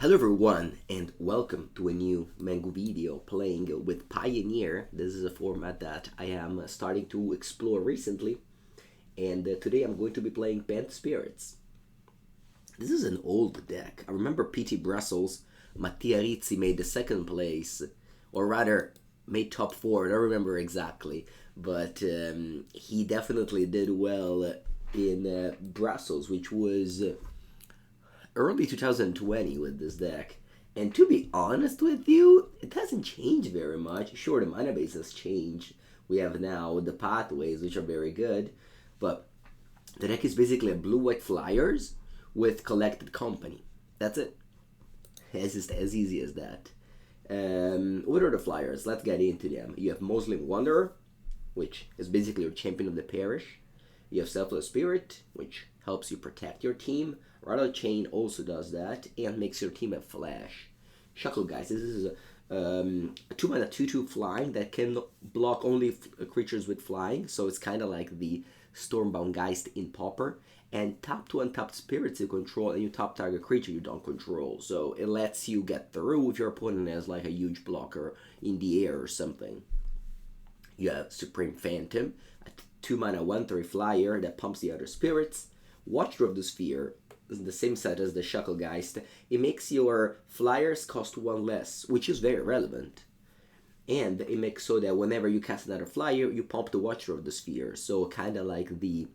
Hello everyone and welcome to a new Mengu video playing with Pioneer. This is a format that I am starting to explore recently, and today I'm going to be playing Bant Spirits. This is an old deck. I remember PT Brussels, Mattia made the second place, or rather made top 4, I don't remember exactly, but he definitely did well in Brussels, which was early 2020 with this deck. And to be honest with you, it hasn't changed very much. Sure, the mana base has changed. We have now the pathways, which are very good, but the deck is basically a blue-white flyers with collected company. That's it. It's just as easy as that. What are the flyers? Let's get into them. You have Mausoleum Wanderer, which is basically your champion of the parish. You have Selfless Spirit, which helps you protect your team. Rattlechains also does that and makes your team have flash. Shacklegeist, this is a 2-mana 2/2 flying that can block only creatures with flying, so it's kind of like the Stormbound Geist in Pauper. And tap to untapped spirits you control, and you top target creature you don't control, so it lets you get through if your opponent has like a huge blocker in the air or something. You have Supreme Phantom, a 2-mana 1/3 flyer that pumps the other spirits. Watcher of the Sphere is the same set as the Shacklegeist. It makes your flyers cost 1 less, which is very relevant. And it makes so that whenever you cast another flyer, you pump the Watcher of the Sphere. So kind of like the,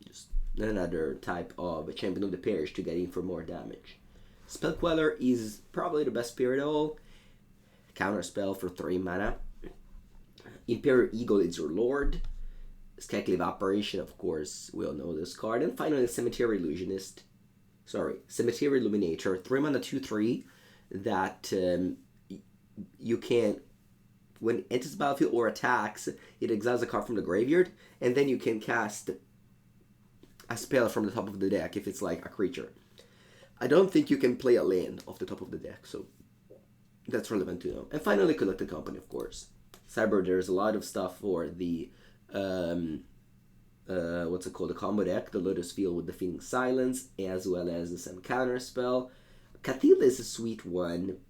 just another type of champion of the parish to get in for more damage. Spell Queller is probably the best spirit of all. Counter spell for 3 mana. Empyrean Eagle is your lord. Skyclave Apparition, of course, we all know this card. And finally, Cemetery Illuminator, 3-mana 2/3 that you can, when it enters the battlefield or attacks, it exiles a card from the graveyard, and then you can cast a spell from the top of the deck if it's like a creature. I don't think you can play a land off the top of the deck, so that's relevant to know. And finally, Collected Company, of course. Sideboard, there's a lot of stuff for the the combo deck, the Lotus Field with Deafening Silence, as well as some counter spell. Katilda is a sweet one.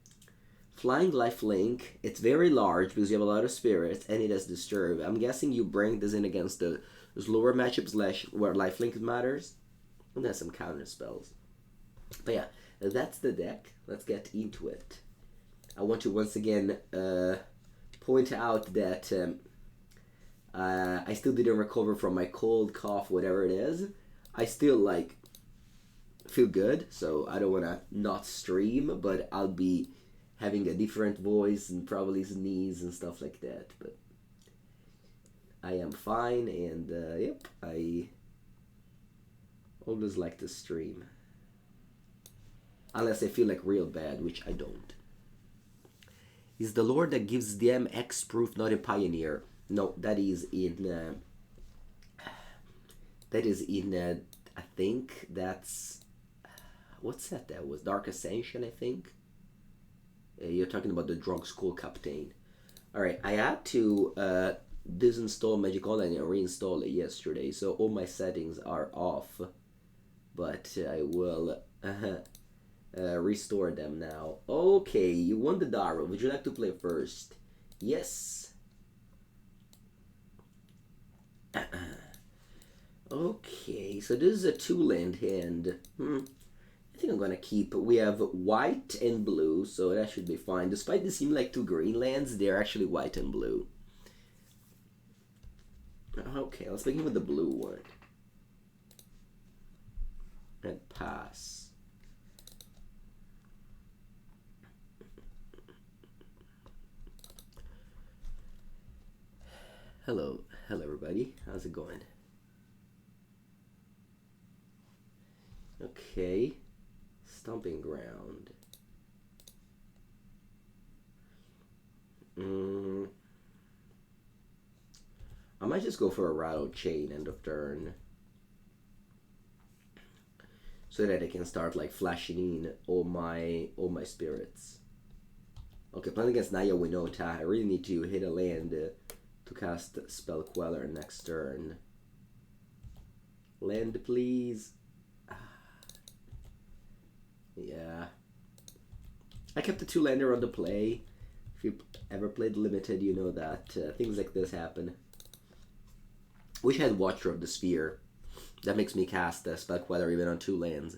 Flying Lifelink, it's very large because you have a lot of spirits, and it has Disturb. I'm guessing you bring this in against the lower matchups where Lifelink matters, and there's some counter spells. But yeah, that's the deck. Let's get into it. I want to once again point out that I still didn't recover from my cold, cough, whatever it is. I still feel good, so I don't want to not stream, but I'll be having a different voice and probably sneeze and stuff like that. But I am fine, and yep, I always like to stream. Unless I feel like real bad, which I don't. Is the lord that gives them X proof not a Pioneer? No, that is in I think that's, what's that was? Dark Ascension, I think. You're talking about the Drug School Captain. Alright, I had to disinstall Magic Online and reinstall it yesterday, so all my settings are off. But I will restore them now. Okay, you won the Darrow. Would you like to play first? Yes. Okay, so this is a 2-land hand. I think I'm gonna keep. We have white and blue, so that should be fine. Despite this seeming like 2 green lands, they're actually white and blue. Okay, let's begin with the blue one. And pass. Hello everybody. How's it going? Okay, Stomping Ground. I might just go for a Rattlechain end of turn, so that I can start flashing in all my spirits. Okay, playing against Naya Winota, I really need to hit a land to cast Spell Queller next turn. Land, please. Yeah. kept the 2-lander on the play. If you ever played Limited, you know that things like this happen. Wish I had Watcher of the Sphere. That makes me cast Spell Queller even on 2 lands.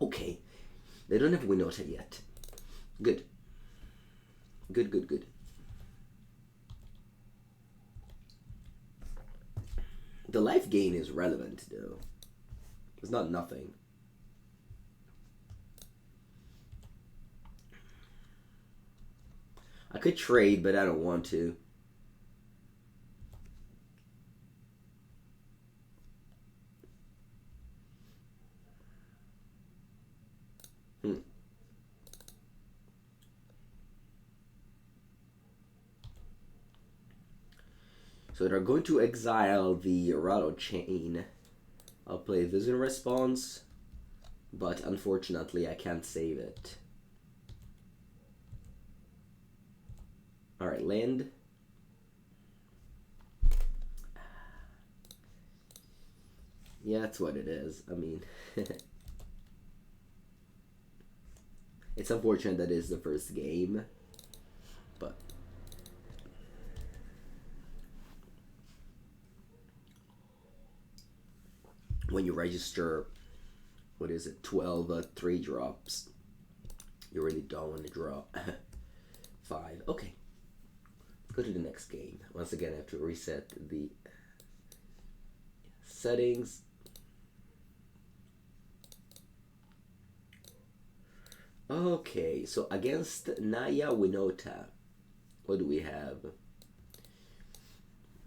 Okay. They don't have Winota yet. Good. Good, good, good. The life gain is relevant, though. It's not nothing. I could trade, but I don't want to. So they're going to exile the Rattlechain. I'll play this in response, but unfortunately I can't save it. Alright, land. Yeah, that's what it is. I mean, it's unfortunate that it's the first game, but when you register, what is it, 12 3-drops, you really don't want to draw 5. Okay, go to the next game. Once again, I have to reset the settings. Okay, so against Naya Winota, what do we have?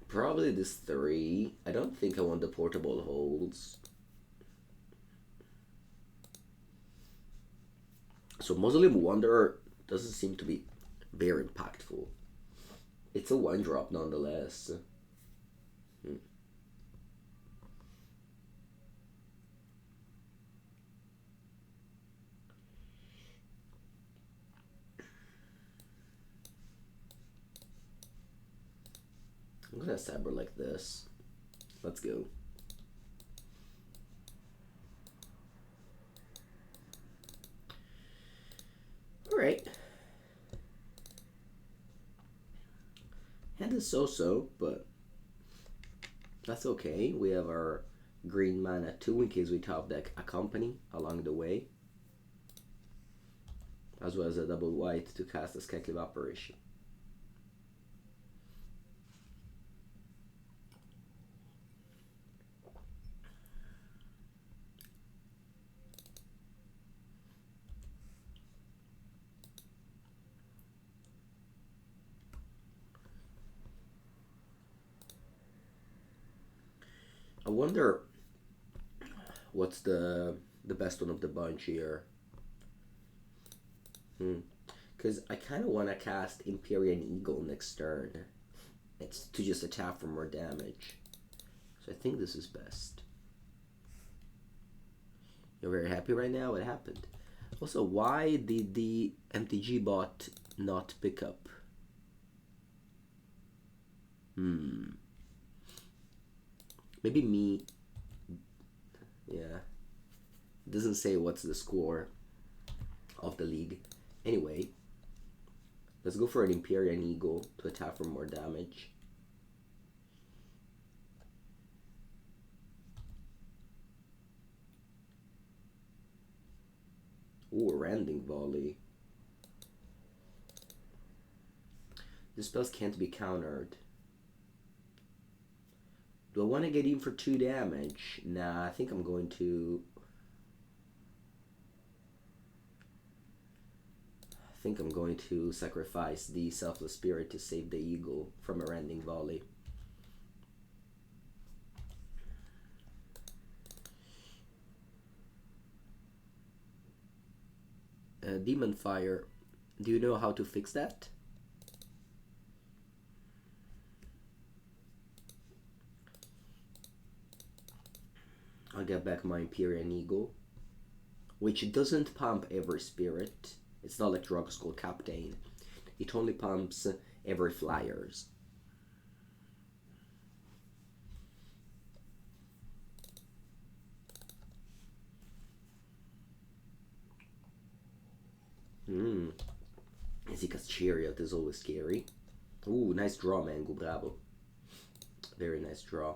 Probably this 3. I don't think I want the portable holds. So Mausoleum Wanderer doesn't seem to be very impactful. It's a 1-drop nonetheless. I'm gonna Sideboard like this. Let's go. Alright. Hand is so-so, but that's okay. We have our green mana 2 in case we top deck a company along the way, as well as a double white to cast a Skyclave Apparition. I wonder what's the best one of the bunch here. Because I kind of want to cast Empyrean Eagle next turn. It's to just attack for more damage. So I think this is best. You're very happy right now? What happened? Also, why did the MTG bot not pick up? Maybe me. Yeah. It doesn't say what's the score of the league. Anyway, let's go for an Empyrean Eagle to attack for more damage. Ooh, Rending Volley. The spells can't be countered. Do I want to get in for 2 damage? Nah, I think I'm going to... sacrifice the Selfless Spirit to save the Eagle from a Rending Volley. Demon Fire. Do you know how to fix that? I'll get back my Empyrean Eagle, which doesn't pump every spirit. It's not like Rock Skull Captain. It only pumps every flyers. Zika's Chariot is always scary. Ooh, nice draw, Mango. Bravo. Very nice draw.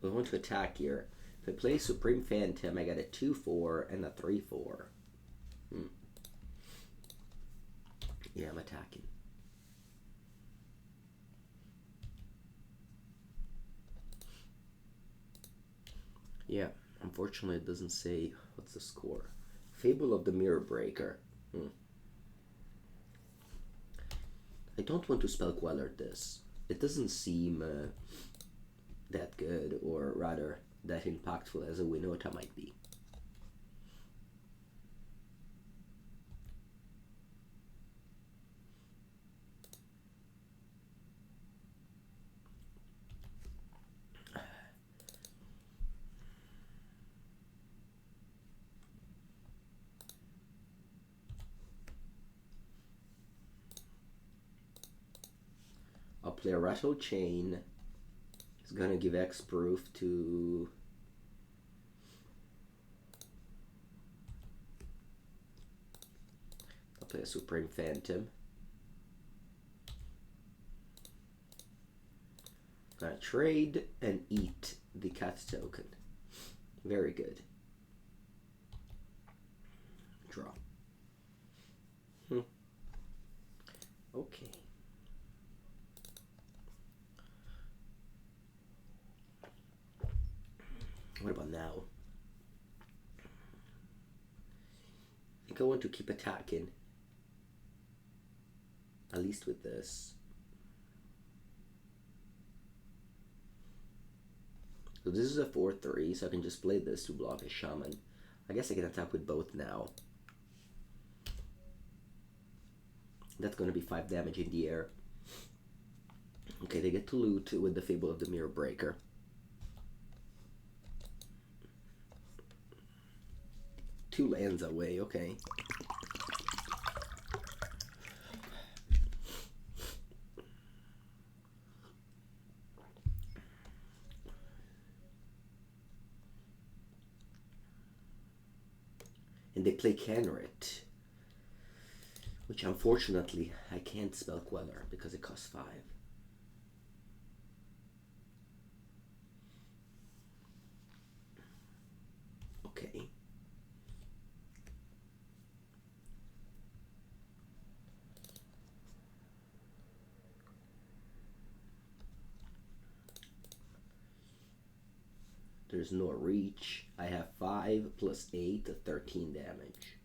We want to attack here. If I play Supreme Phantom, I got a 2/4 and a 3/4. Yeah, I'm attacking. Yeah, unfortunately it doesn't say what's the score. Fable of the Mirror Breaker. I don't want to Spell Queller this. It doesn't seem that good, or rather that impactful as a Winota might be. I'll play a Rattlechain. It's gonna give X proof to I'll play a Supreme Phantom. Gonna trade and eat the cat token. Very good. Draw. Okay. What about now? I think I want to keep attacking. At least with this. So this is a 4/3, so I can just play this to block a shaman. I guess I can attack with both now. That's gonna be 5 damage in the air. Okay, they get to loot with the Fable of the Mirror Breaker. Two lands away, okay. And they play Canrit, which unfortunately I can't Spell Queller because it costs 5. Okay. There's no reach. I have 5 plus 8, 13 damage.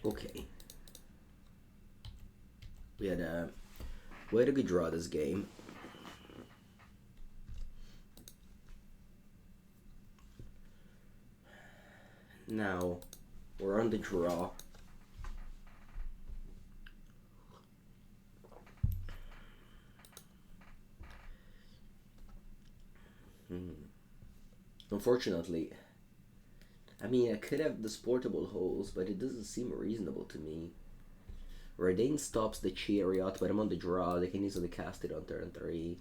Okay. We had a way to good draw this game. Now we're on the draw. Unfortunately, I mean, I could have the portable holes, but it doesn't seem reasonable to me. Reidane stops the Chariot, but I'm on the draw. They can easily cast it on turn 3.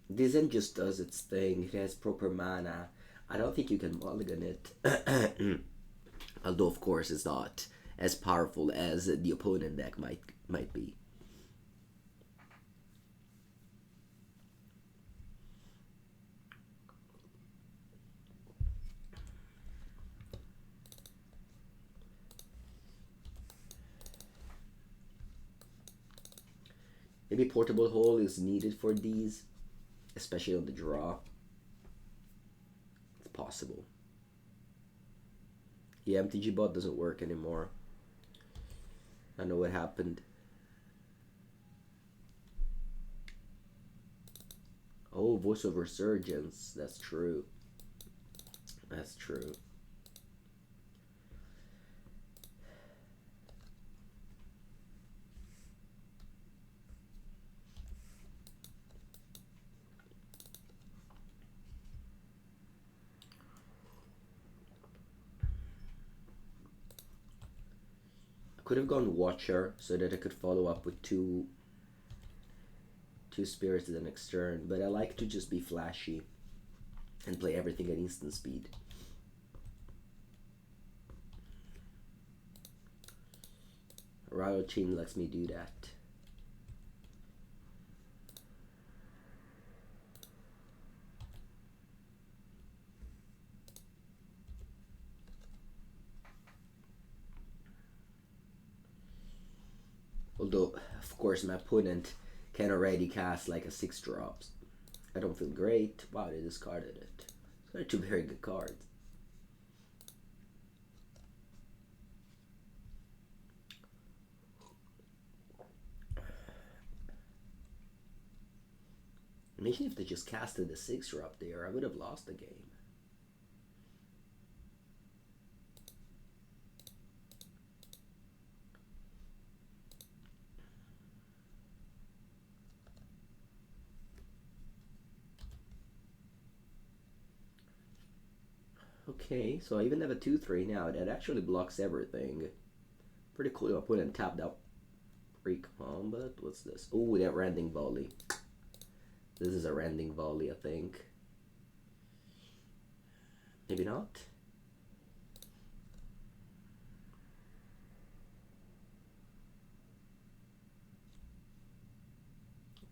This end just does its thing. It has proper mana. I don't think you can mulligan it. Although, of course, it's not as powerful as the opponent deck might be. Maybe portable hole is needed for these, especially on the draw. It's possible. Yeah, MTG bot doesn't work anymore. I know what happened. Oh, Voice of Resurgence. That's true. That's true. Could have gone Watcher so that I could follow up with two spirits the next turn, but I like to just be flashy and play everything at instant speed. Rattlechains lets me do that. Although, of course, my opponent can already cast like a 6-drops. I don't feel great. Wow, they discarded it. They're two very good cards. Imagine if they just casted the 6-drop there, I would have lost the game. Okay, so I even have a 2-3 now. That actually blocks everything. Pretty cool. My opponent tapped out pre-combat. What's this? Oh, that Rending Volley. This is a Rending Volley, I think. Maybe not.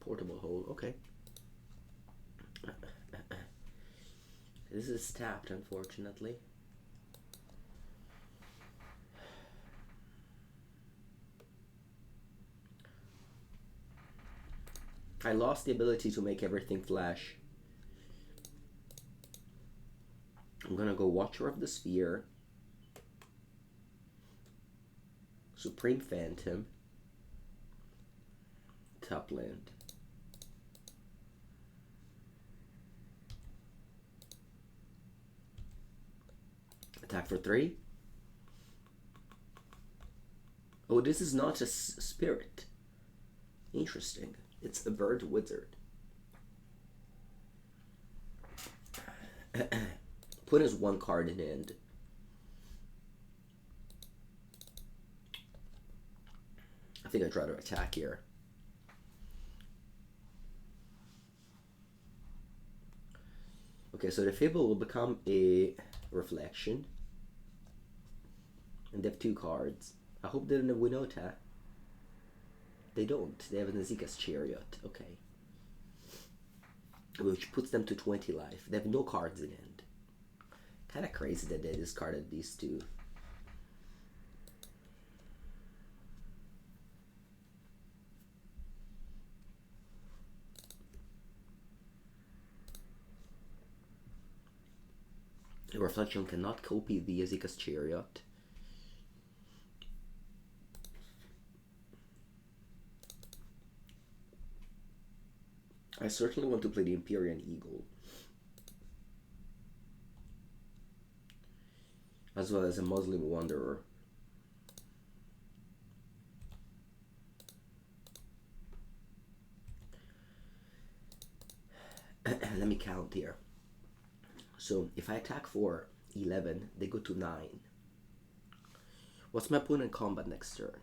Portable Hole, okay. This is tapped, unfortunately. I lost the ability to make everything flash. I'm gonna go Watcher of the Sphere, Supreme Phantom, top land. Attack for 3. Oh, this is not a spirit. Interesting. It's a bird wizard. Put his 1 card in hand. I think I try to attack here. Okay, so the Fable will become a Reflection. And they have 2 cards. I hope they don't have Winota. They don't. They have an Azika's Chariot. Okay. Which puts them to 20 life. They have no cards in hand. Kind of crazy that they discarded these 2. The Reflection cannot copy the Azika's Chariot. I certainly want to play the Empyrean Eagle, as well as a Mausoleum Wanderer. Let me count here. So if I attack for 11, they go to 9. What's my opponent combat next turn?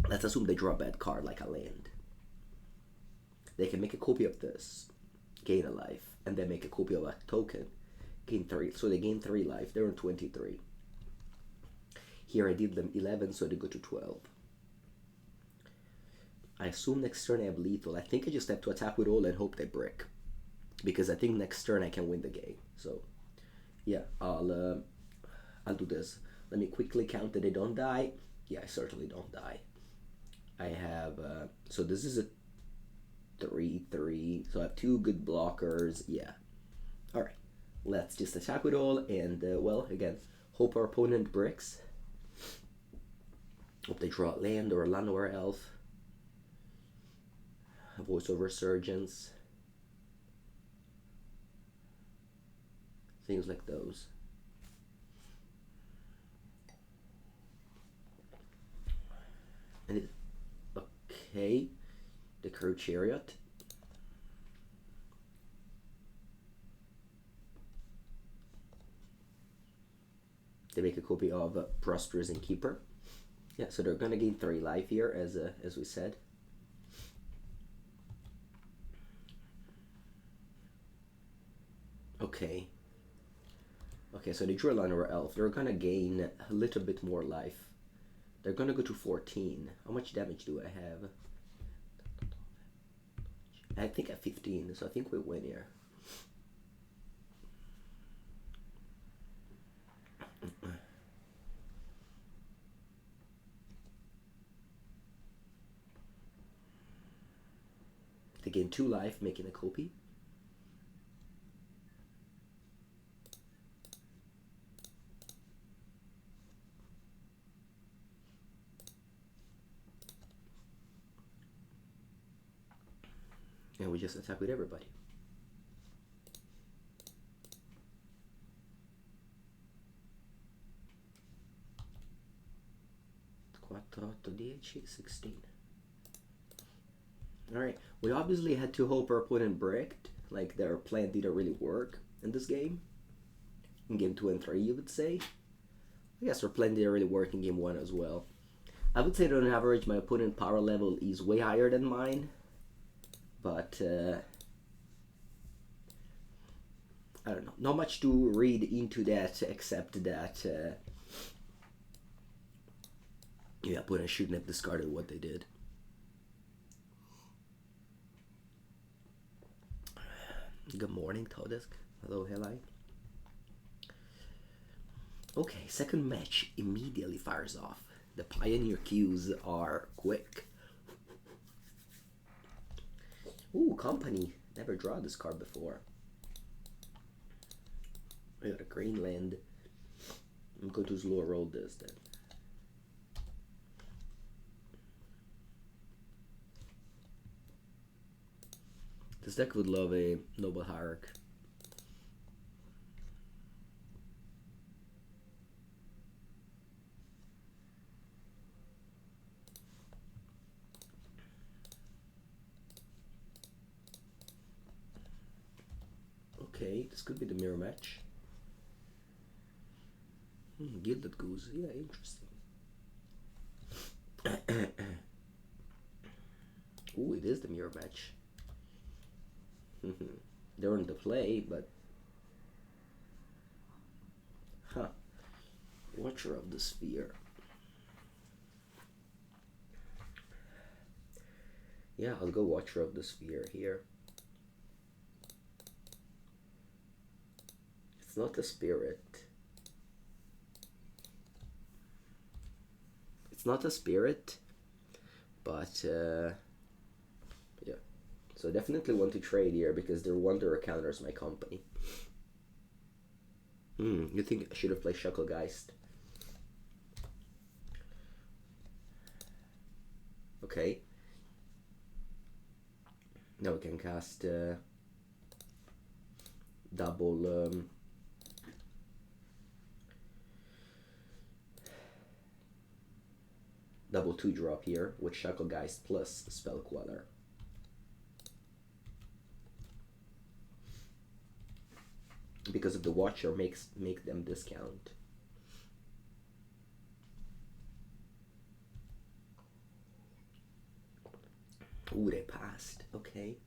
Let's assume they draw a bad card like a land. They can make a copy of this, gain a life, and then make a copy of a token, gain 3. So they gain 3 life. They're on 23. Here I did them 11, so they go to 12. I assume next turn I have lethal. I think I just have to attack with all and hope they brick, because I think next turn I can win the game. So yeah, I'll do this. Let me quickly count that they don't die. Yeah, I certainly don't die. I have so this is a 3/3, so I have 2 good blockers. Yeah, all right. let's just attack with all, and well, again, hope our opponent bricks. Hope they draw a land or a Llanowar Elf. A Voice of Resurgence. Things like those. And it, okay, the Curved Chariot. They make a copy of Prosperous Innkeeper. Yeah, so they're gonna gain 3 life here, as we said. Okay. Okay, so they drew a Llanowar Elf. They're gonna gain a little bit more life. They're gonna go to 14. How much damage do I have? I think at 15, so I think we win here. They gain 2 life, making a copy. And we just attack with everybody. Quattro, 10, 16. Alright, we obviously had to hope our opponent bricked. Like, their plan didn't really work in this game. In game 2 and 3, you would say. I guess our plan didn't really work in game 1 as well. I would say that on average, my opponent's power level is way higher than mine. But, I don't know. Not much to read into that, except that, yeah, opponent shouldn't have discarded what they did. Good morning, Todisk. Hello, Heli. Okay, second match immediately fires off. The Pioneer queues are quick. Ooh, Company. Never draw this card before. I got a green land. I'm going to slow roll this then. This deck would love a Noble Hierarch. Okay, this could be the mirror match. Gilded Goose, yeah, interesting. Ooh, it is the mirror match. They're on the play, but huh. Watcher of the Sphere. Yeah, I'll go Watcher of the Sphere here. It's not a spirit. It's not a spirit, but yeah. So I definitely want to trade here because their Wanderer counters my Company. You think I should have played Shacklegeist? Okay. Now we can cast double double 2-drop here with Shacklegeist plus Spell Queller. Because of the Watcher make them discount. Ooh, they passed. Okay.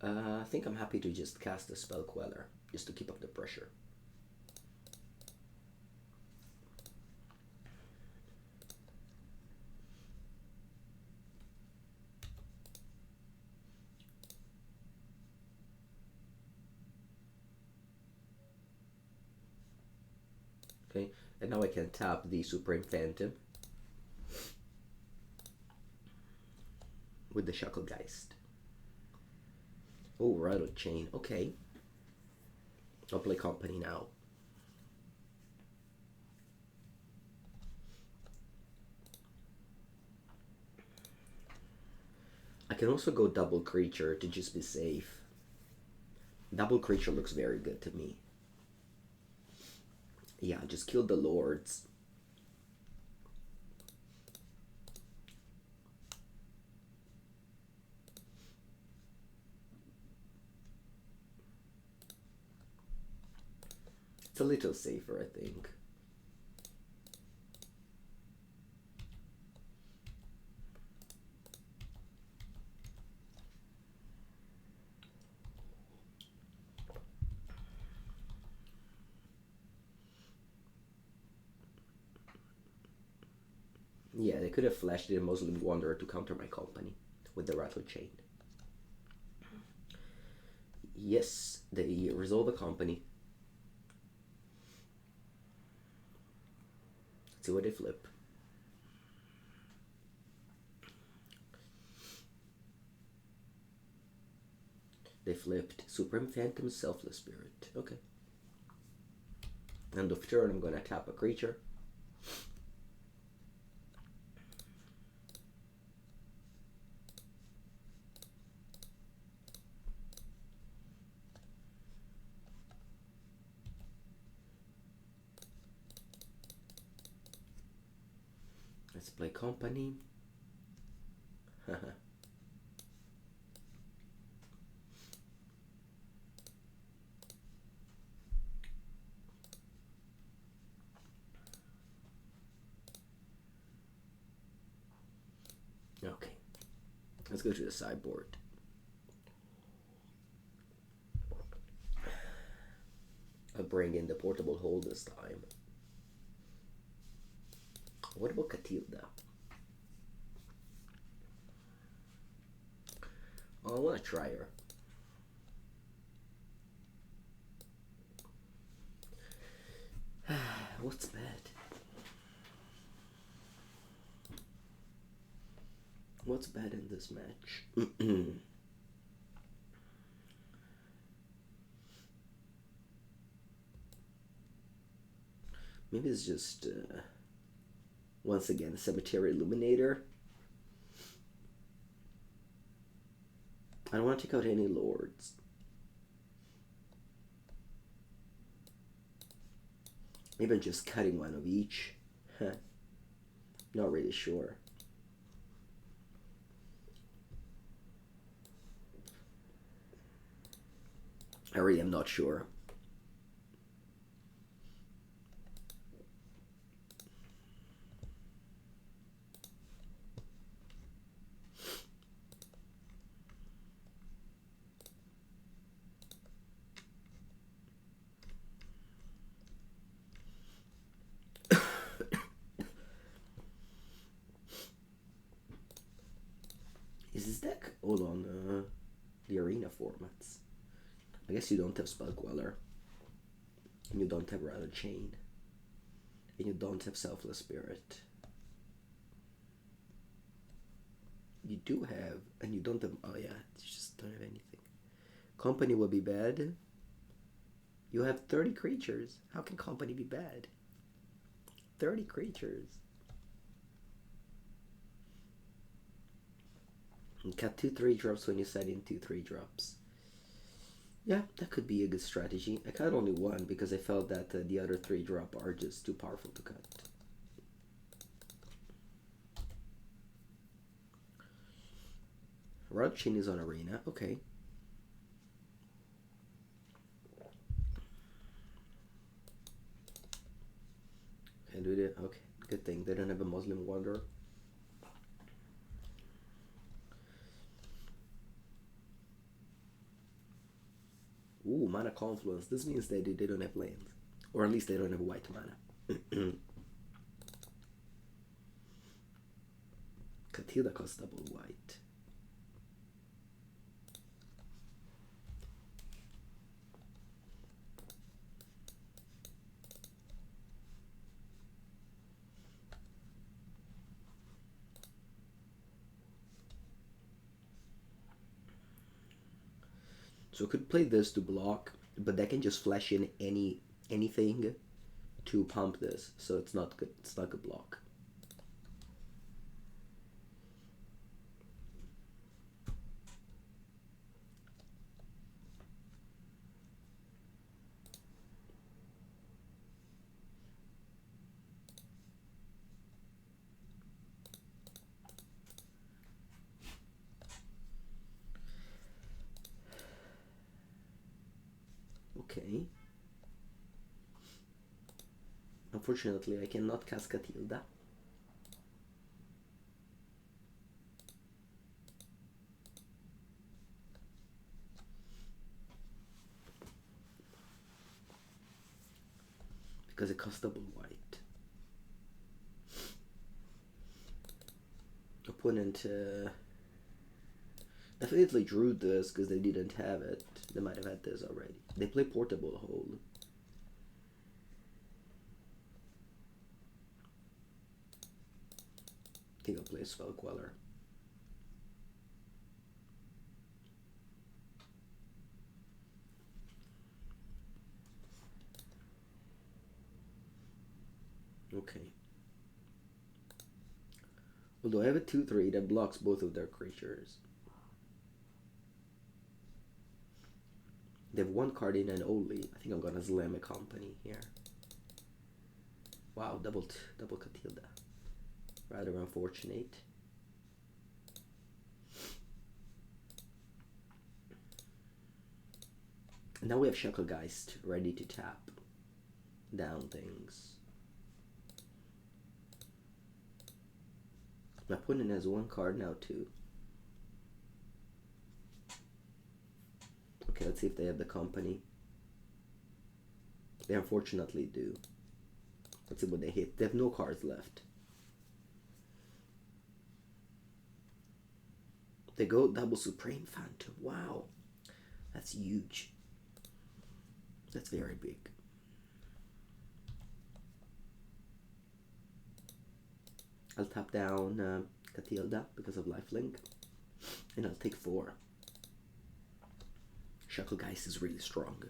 I think I'm happy to just cast the Spell Queller just to keep up the pressure. Okay, and now I can tap the Supreme Phantom with the Shacklegeist. Oh, Rattlechain. Okay. I'll play company now. I can also go double creature to just be safe. Double creature looks very good to me. Yeah, just kill the lords. It's a little safer, I think. Yeah, they could have flashed the Mausoleum Wanderer to counter my company with the Rattlechain. Yes, they resolve a company. Let's see what they flip. They flipped Supreme Phantom, Selfless Spirit. Okay. End of turn, I'm gonna tap a creature. Let's play company. Okay, let's go to the sideboard. I'll bring in the portable hole this time. What about Katilda? Oh, I want to try her. What's bad? What's bad in this match? Maybe it's just, once again, Cemetery Illuminator. I don't want to take out any lords. Maybe I'm just cutting one of each. Not really sure. I really am not sure. Is this deck all on the arena formats? I guess you don't have Spell Queller, and you don't have Rattlechain, and you don't have Selfless Spirit. You do have, and you don't have, oh yeah, you just don't have anything. Company will be bad. You have 30 creatures. How can company be bad? 30 creatures. You cut 2 3-drops when you set in 2 3-drops. Yeah, that could be a good strategy. I cut only one because I felt that the other 3-drop are just too powerful to cut. Rattlechain is on arena, okay. Can do it, okay. Good thing they don't have a Mausoleum Wanderer. Ooh, Mana Confluence. This means they don't have lands. Or at least they don't have white mana. Katilda costs double white. So I could play this to block, but they can just flash in anything to pump this, so it's not good. It's not a block. Okay. Unfortunately, I cannot cast Katilda. Because it costs double white. Opponent definitely drew this because they didn't have it. They might have had this already. They play Portable Hold. I think I'll play Spell Queller. Okay. Although I have a 2/3 that blocks both of their creatures. They have one card in and only. I think I'm gonna slam a company here. Wow, double Katilda. Rather unfortunate. And now we have Shacklegeist ready to tap down things. My opponent has one card now too. Okay, let's see if they have the company. They unfortunately do. Let's see what they hit. They have no cards left. They go double Supreme Phantom. Wow. That's huge. That's very big. I'll tap down Katilda because of lifelink. And I'll take 4. Shacklegeist is really strong.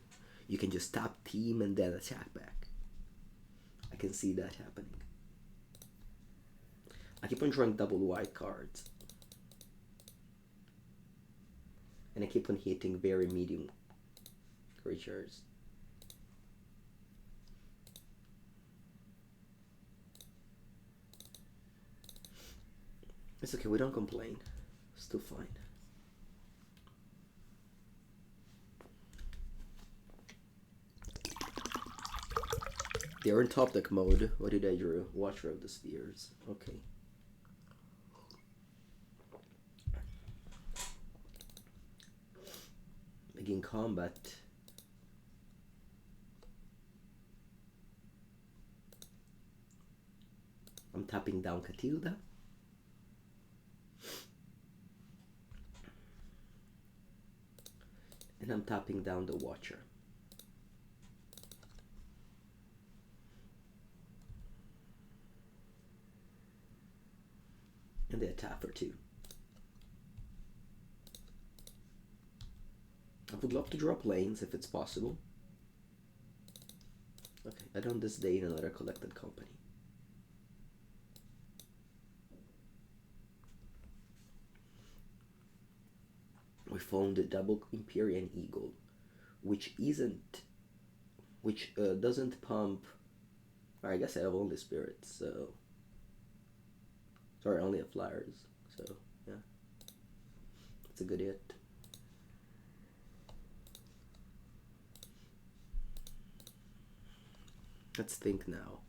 You can just tap team and then attack back. I can see that happening. I keep on drawing double white cards. And I keep on hitting very medium creatures. It's okay, we don't complain. Still fine. They're in top deck mode. What did I draw? Watcher of the Spheres. Okay. Begin combat. I'm tapping down Katilda. And I'm tapping down the Watcher. And they attack for 2. I would love to drop lanes if it's possible. Okay, I don't disdain another collected company. We found a double Empyrean Eagle, which doesn't pump. Or I guess I have only spirits, so. Sorry, I only have flyers, so yeah. It's a good hit. Let's think now.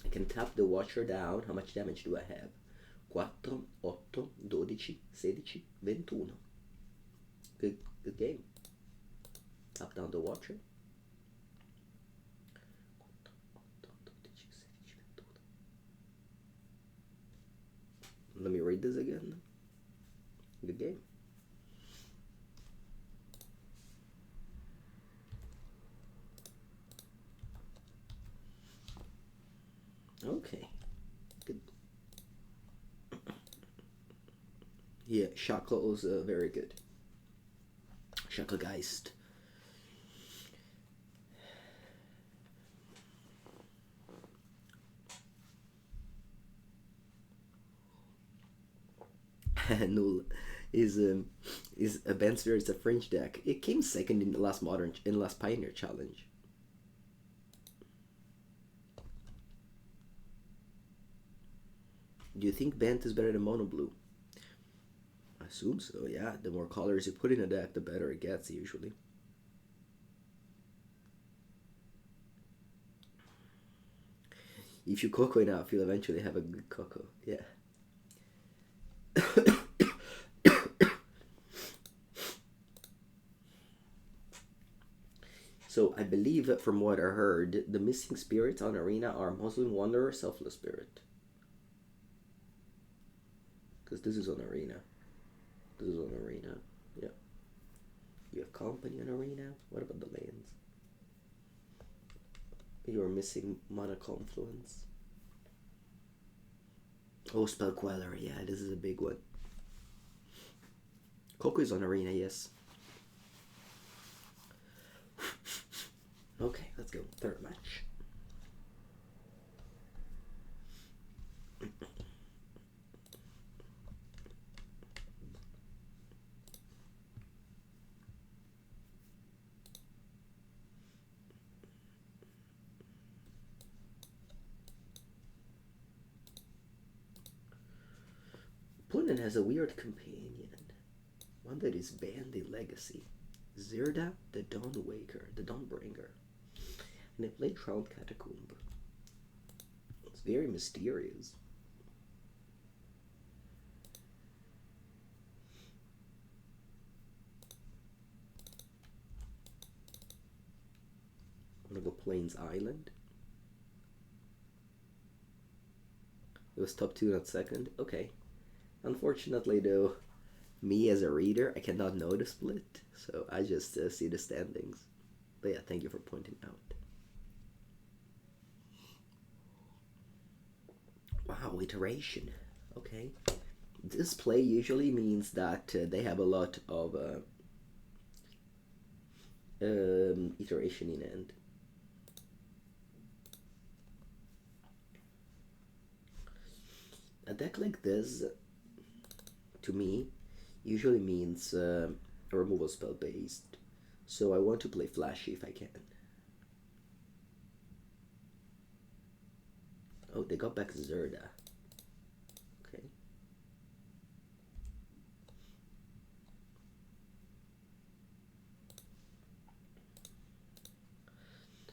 I can tap the Watcher down. How much damage do I have? 4, 8, 12, 16, 21. Good game. Tap down the Watcher. Let me read this again. Good game. Okay. Good. Yeah, Shackle is very good. Shacklegeist. Null is a Bant Spirits, a French deck. It came second in the last Pioneer Challenge. Do you think Bant is better than Mono Blue? I assume so, yeah. The more colors you put in a deck, the better it gets, usually. If you cocoa enough, you'll eventually have a good cocoa, yeah. So I believe, from what I heard, the missing spirits on Arena are Mausoleum Wanderer, Selfless Spirit. Because this is on Arena. This is on Arena, yeah. You have company on Arena? What about the lands? You're missing Mana Confluence. Oh, Spell Queller, yeah, this is a big one. Coco is on Arena, yes. Okay, let's go. Third match. Opponent has a weird companion. One that is banned in Legacy. Zirda, the Dawnwaker, the Dawnbringer. And they played Drowned Catacomb. It's very mysterious. I'm gonna go Plains Island. It was top 2, not second. Okay. Unfortunately, though, me as a reader, I cannot know the split, so I just see the standings. But yeah, thank you for pointing out. Wow, iteration. Okay. This play usually means that they have a lot of iteration in end. A deck like this, to me, usually means a removal spell based. So I want to play flashy if I can. Oh, they got back Zirda. Okay.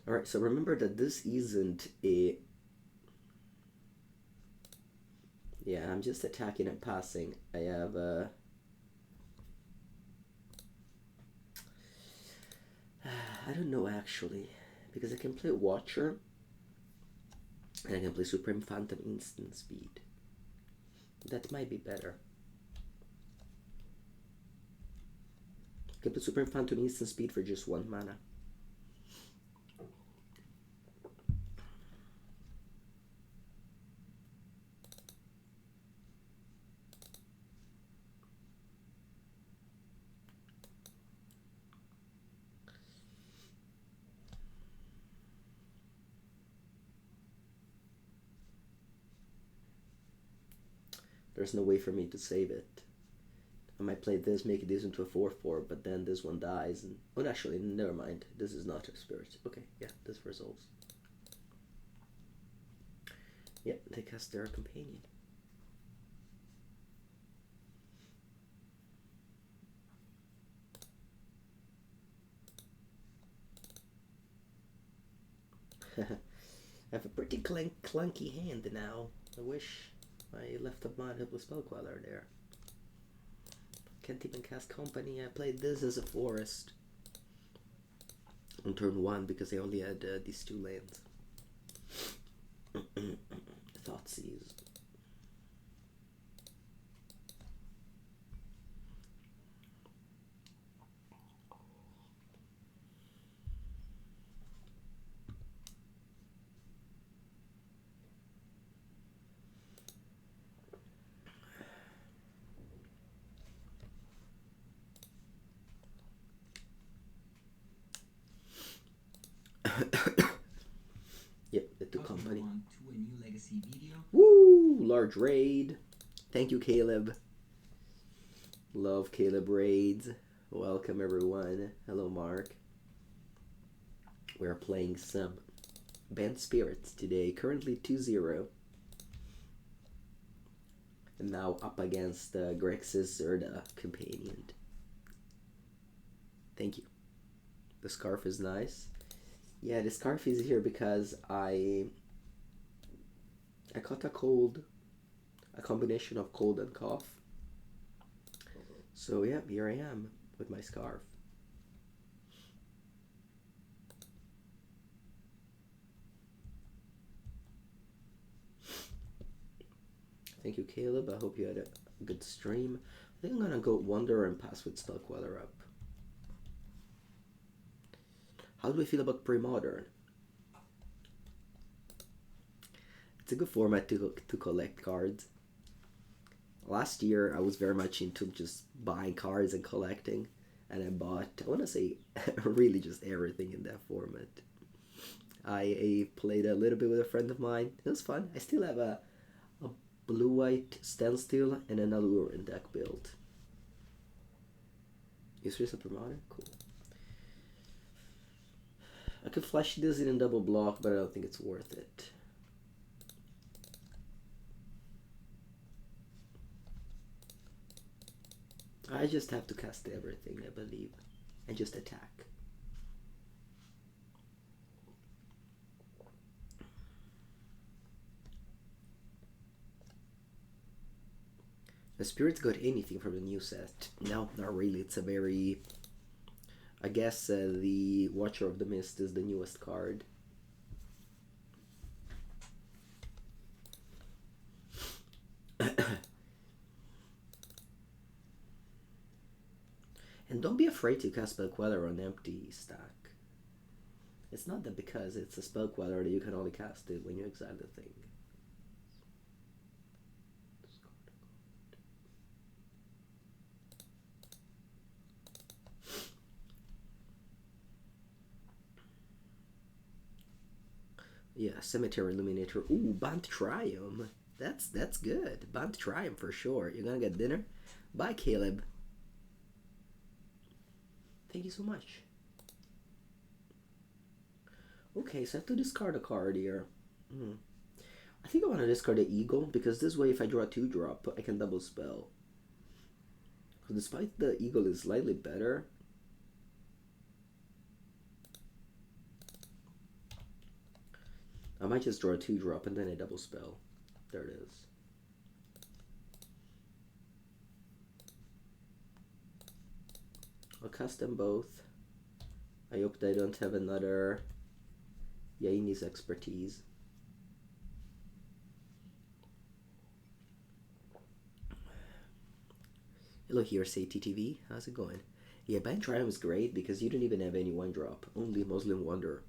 Alright, so remember that this isn't a... Yeah, I'm just attacking and passing. I have I don't know actually, because I can play Watcher and I can play Supreme Phantom instant speed. That might be better. I can play Supreme Phantom instant speed for just 1 mana. There's no way for me to save it. I might play this, make this into a 4/4, but then this one dies. And oh, actually, never mind. This is not a spirit. Okay, yeah, this resolves. Yeah, they cast their companion. I have a pretty clunky hand now. I wish I left up my helpless Spell Queller there. Can't even cast company. I played this as a forest on turn 1 because I only had these 2 lands. Thoughtseize. large raid. Thank you, Caleb. Love Caleb raids. Welcome everyone. Hello, Mark. We're playing some Bant Spirits today. Currently 2-0. And now up against Grex's Zerda companion. Thank you. The scarf is nice. Yeah, the scarf is here because I caught a cold, a combination of cold and cough. So yeah, here I am with my scarf. Thank you, Caleb. I hope you had a good stream. I think I'm gonna go Wanderer and pass with Spell Queller up. How do we feel about pre-modern? It's a good format to collect cards. Last year I was very much into just buying cards and collecting, and I bought, I want to say, really just everything in that format. I played a little bit with a friend of mine. It was fun. I still have a blue-white standstill and an Alluring deck build. You serious at pre-modern? Cool. I could flash this in double block, but I don't think it's worth it. I just have to cast everything, I believe, and just attack. The Spirits got anything from the new set? No, not really. It's a very... I guess the Watcher of the Mist is the newest card. And don't be afraid to cast Spell Queller on empty stack. It's not that because it's a Spell Queller that you can only cast it when you exile the thing. Yeah, Cemetery Illuminator. Ooh, Bant Triumph. That's good. Bant Triumph for sure. You're gonna get dinner? Bye, Caleb. Thank you so much. Okay, so I have to discard a card here. I think I want to discard the Eagle, because this way if I draw a 2-drop, I can double spell. So despite the Eagle is slightly better, I might just draw a 2-drop and then I double spell. There it is. I'll cast them both. I hope they don't have another Yaini's Expertise. Hello here, say TTV. How's it going? Yeah, Bant Triumph is great because you don't even have any 1-drop. Only Mausoleum Wanderer.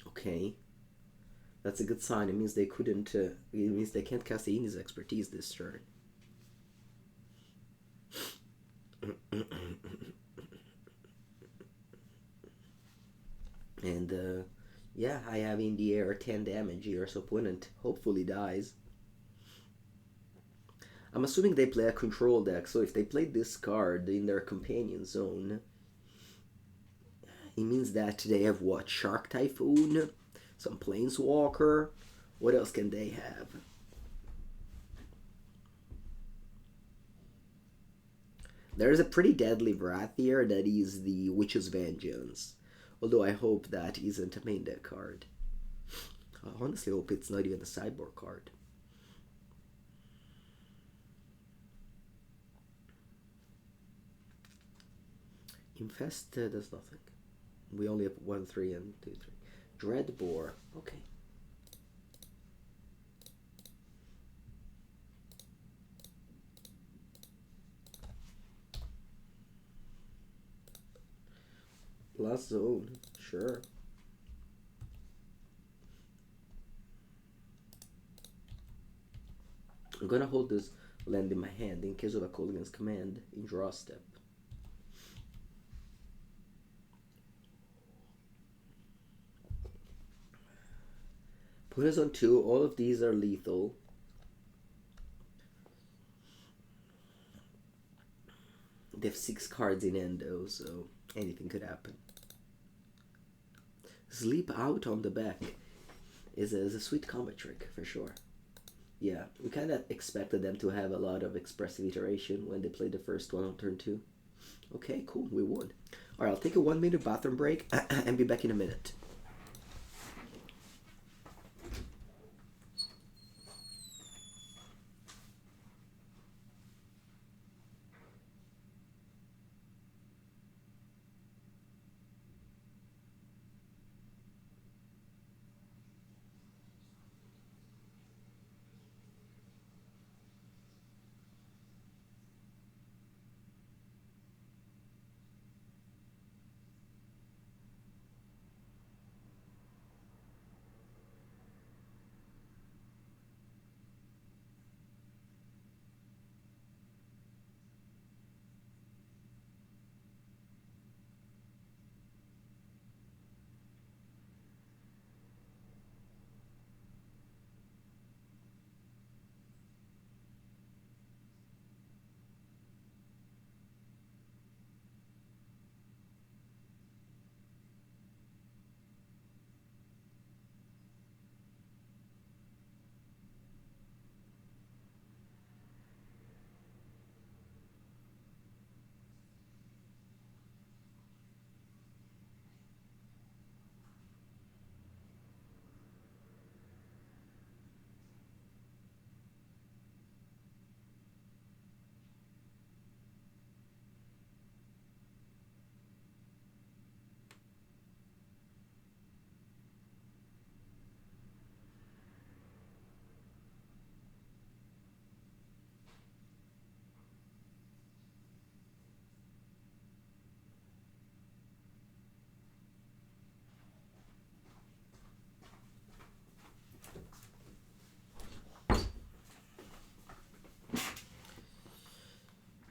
Okay, that's a good sign. It means they couldn't. It means they can't cast Yaini's Expertise this turn. And yeah, I have in the air 10 damage here, so opponent hopefully dies. I'm assuming they play a control deck, so if they play this card in their companion zone, it means that they have what? Shark Typhoon? Some Planeswalker? What else can they have? There's a pretty deadly Wrath here that is the Witch's Vengeance. Although I hope that isn't a main deck card. I honestly hope it's not even a sideboard card. Infest does nothing. We only have 1, 3, and 2, 3. Dreadbore. Okay. Last zone. Sure. I'm gonna hold this land in my hand in case of a Kolaghan's Command in draw step. Put us on 2. All of these are lethal. They have 6 cards in endo, so anything could happen. Sleep Out on the back is a sweet combat trick, for sure. Yeah, we kind of expected them to have a lot of expressive iteration when they played the first one on turn 2. Okay, cool, we won. Alright, I'll take a 1-minute bathroom break and be back in a minute.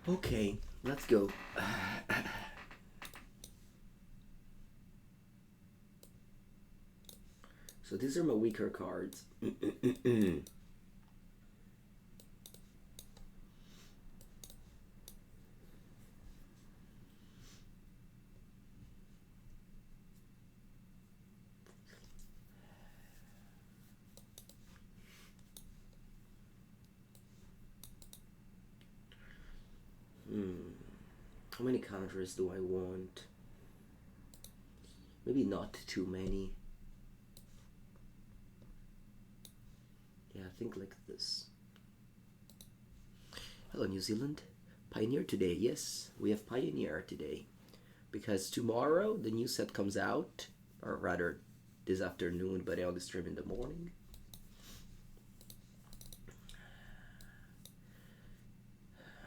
Okay, let's go. So these are my weaker cards. How many counters do I want? Maybe not too many. Yeah, I think like this. Hello, New Zealand. Pioneer today. Yes, we have Pioneer today. Because tomorrow the new set comes out. Or rather, this afternoon, but I'll stream in the morning.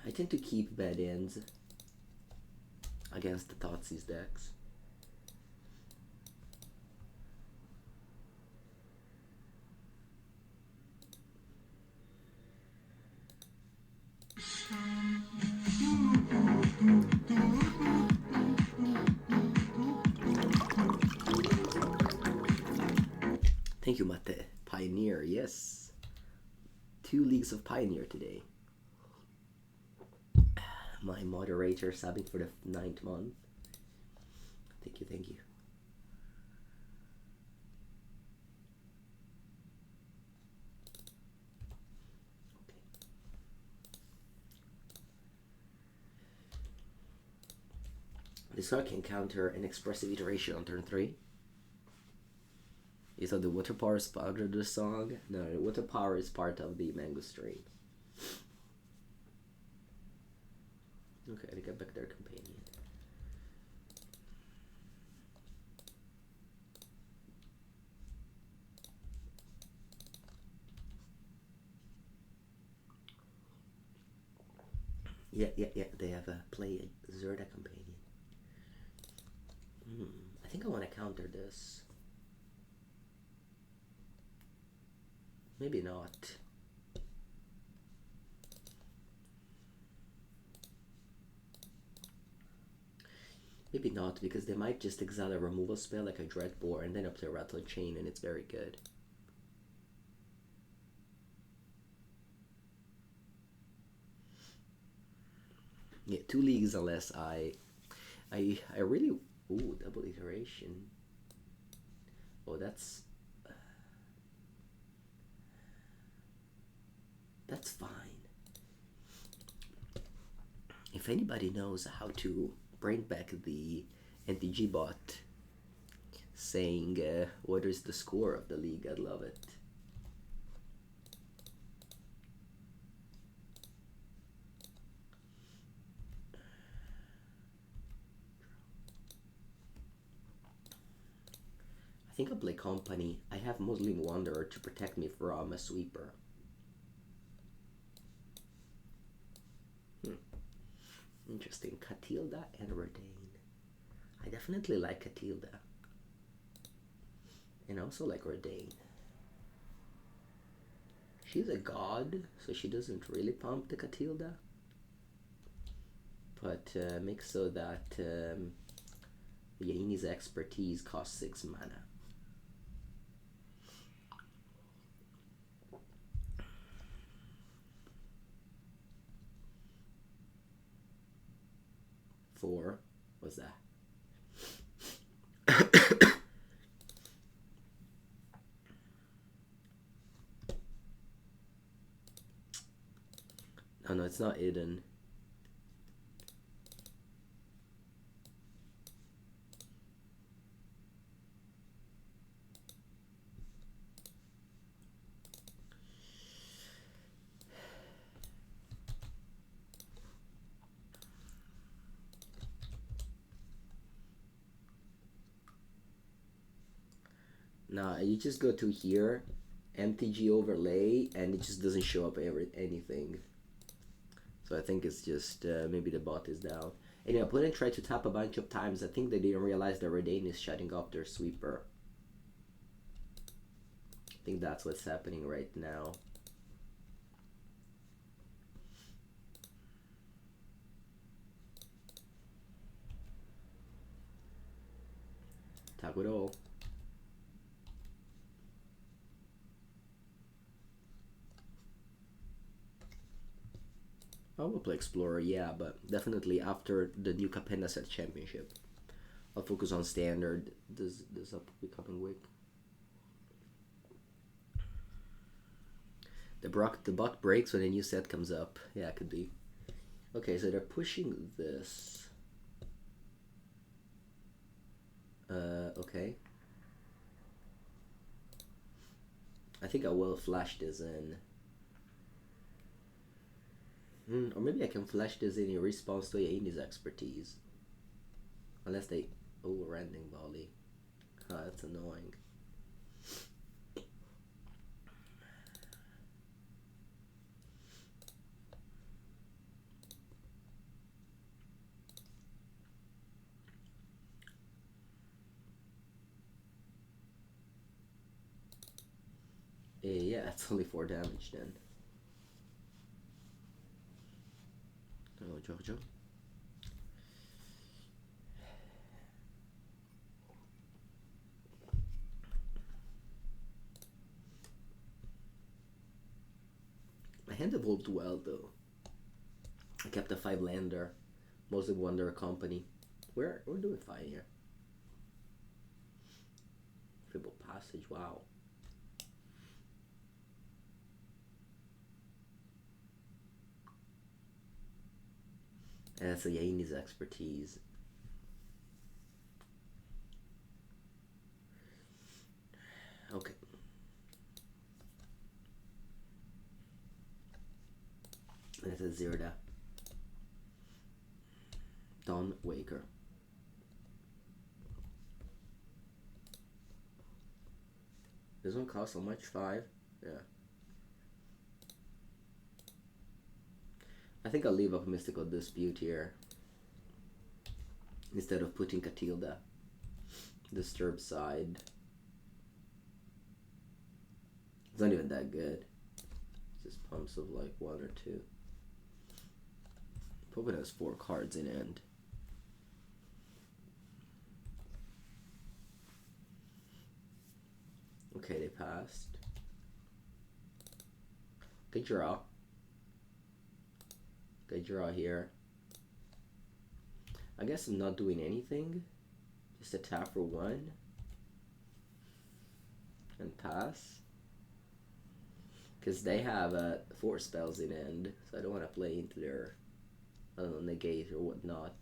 I tend to keep bad ends against the Thoughtseize decks. Thank you, Mate. Pioneer, yes. 2 leagues of Pioneer today. My moderator subbing for the 9th month. Thank you, thank you. Okay. This card can counter an expressive iteration on turn 3. You thought the water power is part of the song? No, the water power is part of the Mango stream. Okay, I get back their companion. Yeah, they have a play a Zerda companion. I think I want to counter this. Maybe not. Maybe not, because they might just exile a removal spell like a Dreadbore, and then I play Rattlechain, and it's very good. Yeah, 2 leagues unless I really... Ooh, double iteration. Oh, that's fine. If anybody knows how to bring back the NTG bot saying what is the score of the league, I'd love it. I think I'll play Company. I have Mausoleum Wanderer to protect me from a sweeper. Interesting. Katilda and Reidane. I definitely like Katilda. And I also like Reidane. She's a god, so she doesn't really pump the Katilda. But makes so that Yaini's expertise costs 6 mana. Four. What's that? Oh no, it's not Eden. Nah, you just go to here, MTG overlay, and it just doesn't show up anything. So I think it's just maybe the bot is down. And yeah, opponent tried to tap a bunch of times. I think they didn't realize that Reidane is shutting off their sweeper. I think that's what's happening right now. Tap it all. I will play Explorer, yeah, but definitely after the new Capenna set championship. I'll focus on Standard this upcoming week. The bot breaks when a new set comes up. Yeah, it could be. Okay, so they're pushing this. Okay. I think I will flash this in. Or maybe I can flash this in response to Yaini's expertise. Unless they... Oh, Rending Volley. Ah, that's annoying. Yeah, it's only 4 damage then. Oh, Jojo. My hand evolved well though. I kept a 5-lander, Mausoleum Wanderer company. We're doing fine here. Fibble Passage, wow. And that's a Yaini's expertise. Okay. That's a Zirda. Dawn Waker. This one costs how much? 5? Yeah. I think I'll leave up Mystical Dispute here. Instead of putting Katilda. Disturb side. It's not even that good. It's just pumps of like 1 or 2. Opponent has 4 cards in hand. Okay, they passed. Good draw. Good draw here. I guess I'm not doing anything. Just a tap for 1. And pass. Because they have 4 spells in end. So I don't want to play into their negate or whatnot.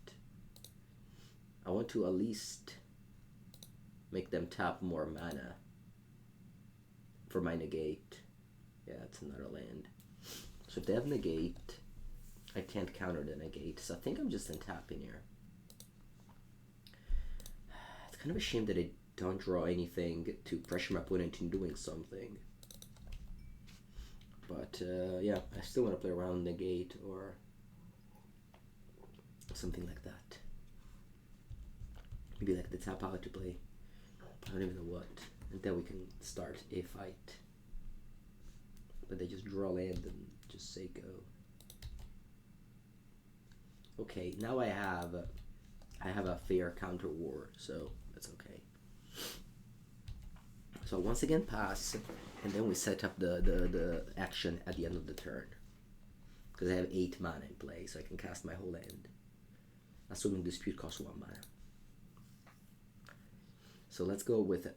I want to at least make them tap more mana for my negate. Yeah, it's another land. So if they have negate, I can't counter the negate. So I think I'm just untapping here. It's kind of a shame that I don't draw anything to pressure my opponent into doing something. But yeah, I still want to play around negate or something like that. Maybe like the tap out to play. I don't even know what. And then we can start a fight. But they just draw land and just say go. Okay, now I have a fair counter war, so that's okay. So once again pass, and then we set up the action at the end of the turn. Because I have 8 mana in play, so I can cast my whole end. Assuming Dispute costs 1 mana. So let's go with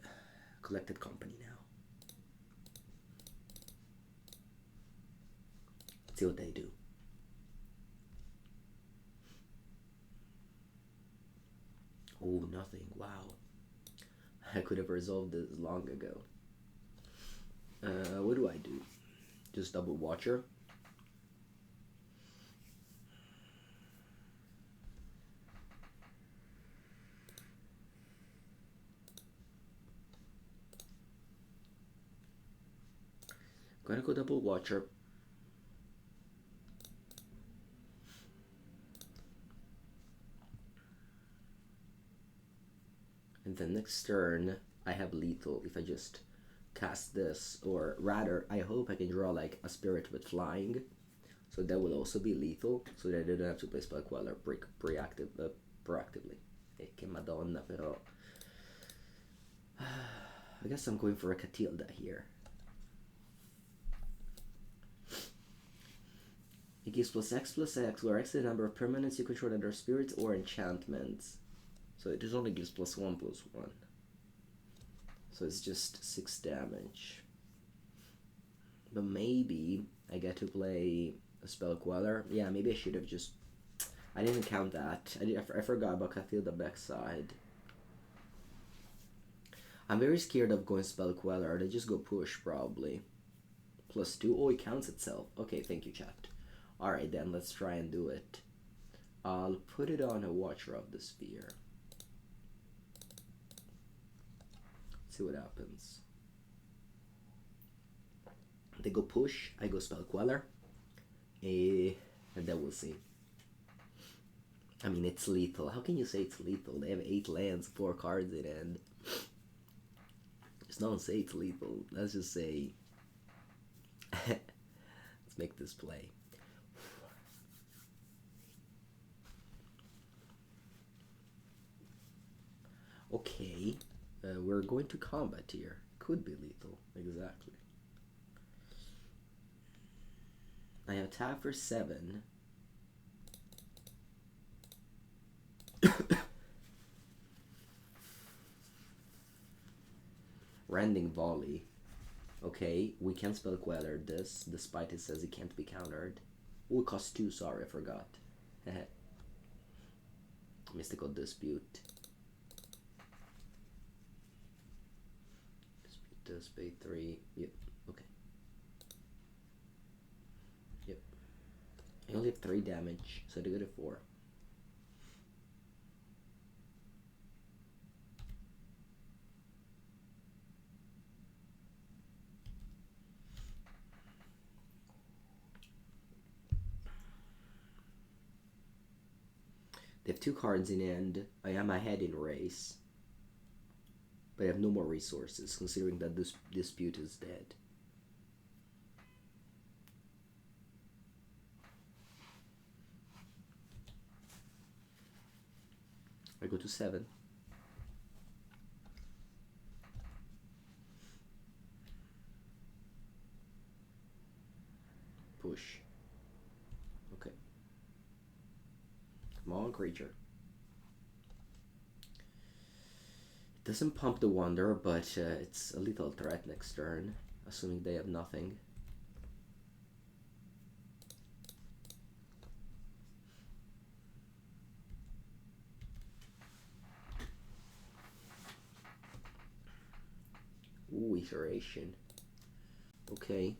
Collected Company now. Let's see what they do. Oh, nothing. Wow. I could have resolved this long ago. What do I do? Just double Watcher. Gonna go double Watcher. And then next turn, I have lethal if I just cast this, or rather, I hope I can draw like a spirit with flying, so that will also be lethal, so that I don't have to play Spell Queller proactively. E che madonna però. I guess I'm going for a Katilda here. It gives +X, where X is the number of permanents you control that are spirits or enchantments. So it just only gives +1/+1. So it's just 6 damage. But maybe I get to play a Spell Queller. Yeah, maybe I should have just... I didn't count that. I forgot about Katilda backside. I'm very scared of going Spell Queller. They just go push, probably. +2. Oh, it counts itself. Okay, thank you, chat. Alright then, let's try and do it. I'll put it on a Watcher of the Sphere. See what happens. They go push, I go Spell Queller, and then we'll see. I mean, it's lethal. How can you say it's lethal? They have 8 lands, 4 cards in end. Just don't say it's lethal. Let's just say... Let's make this play. Okay. We're going to combat here. Could be lethal, exactly. I have tap for 7. Rending Volley. Okay, we can Spell Queller this, despite it says it can't be countered. Oh, it costs 2, sorry, I forgot. Mystical Dispute. Does pay 3. Yep. Okay. Yep. I only have 3 damage, so I go to 4. They have 2 cards in end. I am ahead in race. But I have no more resources, considering that this dispute is dead. I go to 7. Ravager. It doesn't pump the Wanderer, but it's a little threat next turn, assuming they have nothing. Ooh, iteration. Okay.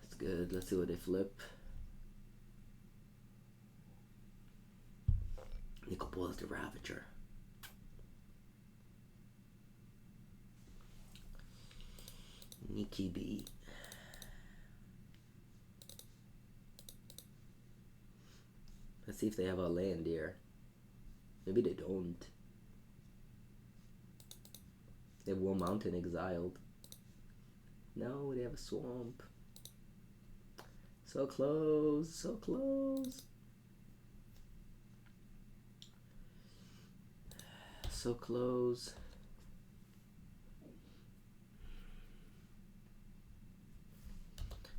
That's good. Let's see what they flip. Nicol Bolas the Ravager. Nikki B. Let's see if they have a land here. Maybe they don't. They have one mountain exiled. No, they have a swamp. So close, so close. So close.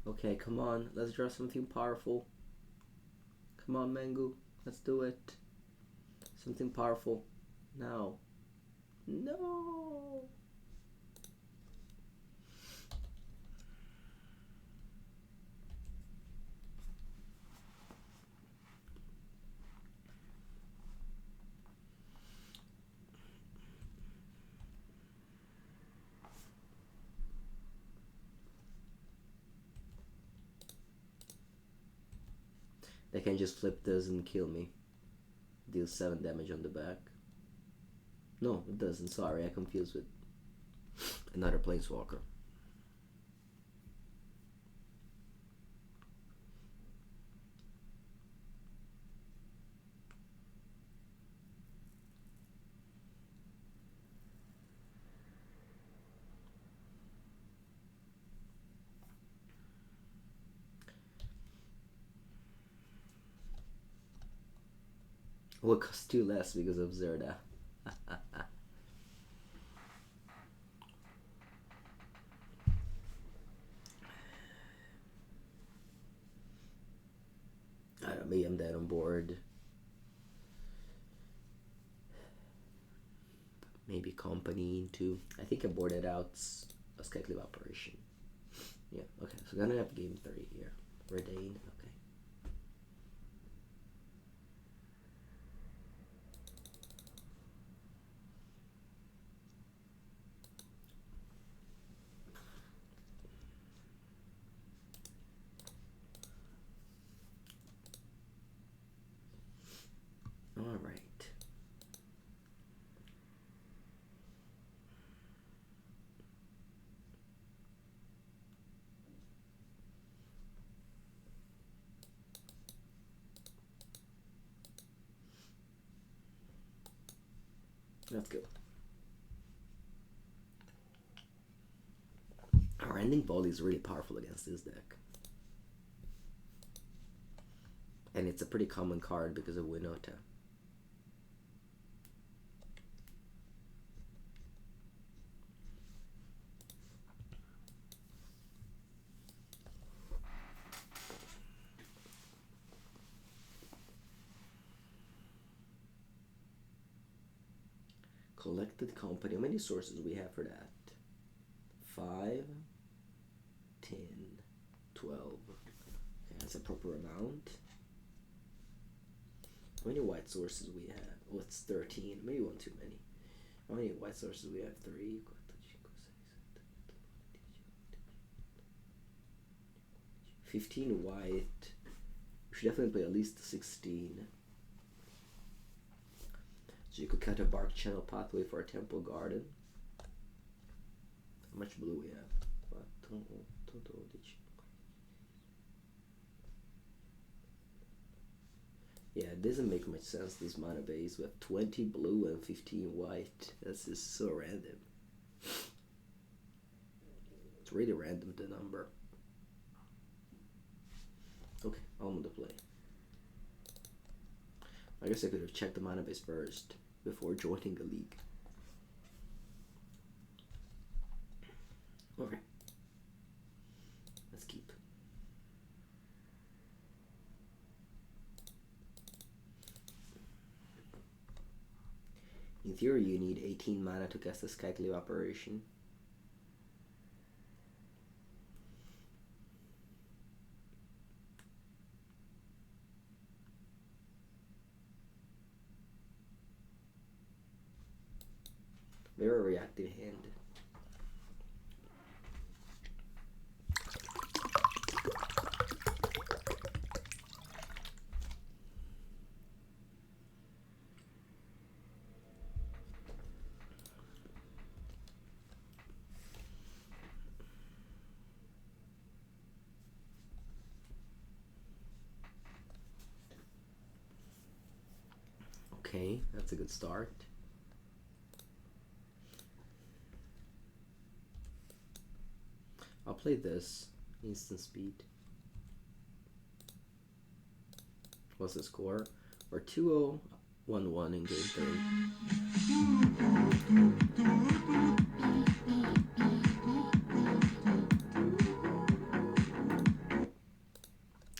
Okay, come on. Let's draw something powerful. Come on, Mengu. Let's do it. Something powerful. Now. No. They can just flip this and kill me. Deal 7 damage on the back. No, it doesn't. Sorry, I confused with another Planeswalker. Well, it costs 2 less because of Zerda. I don't know, maybe I'm dead on board. Maybe company into. I think I boarded out a Skyclave Apparition. Yeah, okay, so we're gonna have game 3 here. Reidane, okay. All right. Let's go. Our ending volley is really powerful against this deck. And it's a pretty common card because of Winota. Collected company. How many sources we have for that? 5, 10, 12. Okay, that's a proper amount. How many white sources we have? Oh, it's 13. Maybe one too many. How many white sources we have? 3. 15 white. We should definitely play at least 16. So you could cut a Barkchannel Pathway for a Temple Garden. How much blue we have? Yeah, it doesn't make much sense, this mana base. We have 20 blue and 15 white. That's just so random. It's really random, the number. Okay, I'm on the play. I guess I could have checked the mana base first before joining the league. Okay. Let's keep. In theory, you need 18 mana to cast a Skyclave Apparition. Very reactive hand. Okay, that's a good start. I'll play this. Instant speed. What's the score? We're 2-0, 1-1 in game 3.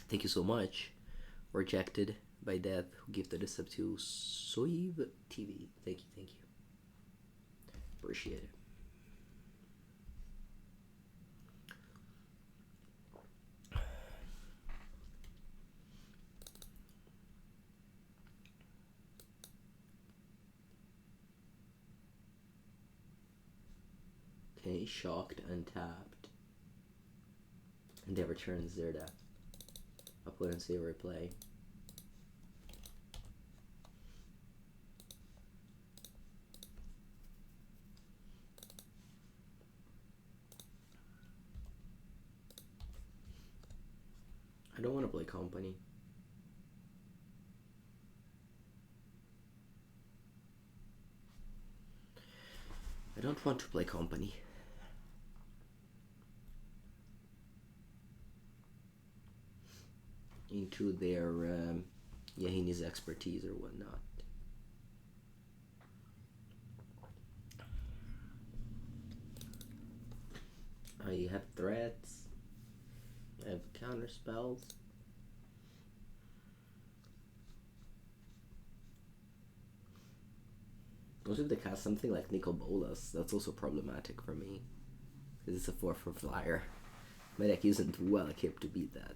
Thank you so much. Rejected by Death, who gifted us up to Soiv TV. Thank you, thank you. Appreciate it. Okay, shocked, untapped. Endeavor turns Zerda. Opponent save replay. I don't want to play company. I don't want to play company. Into their Yahini's expertise or whatnot. I have threats. I have counter spells. Also, if they cast something like Nicol Bolas, that's also problematic for me. Because it's a 4/4 flyer. My deck isn't well equipped to beat that.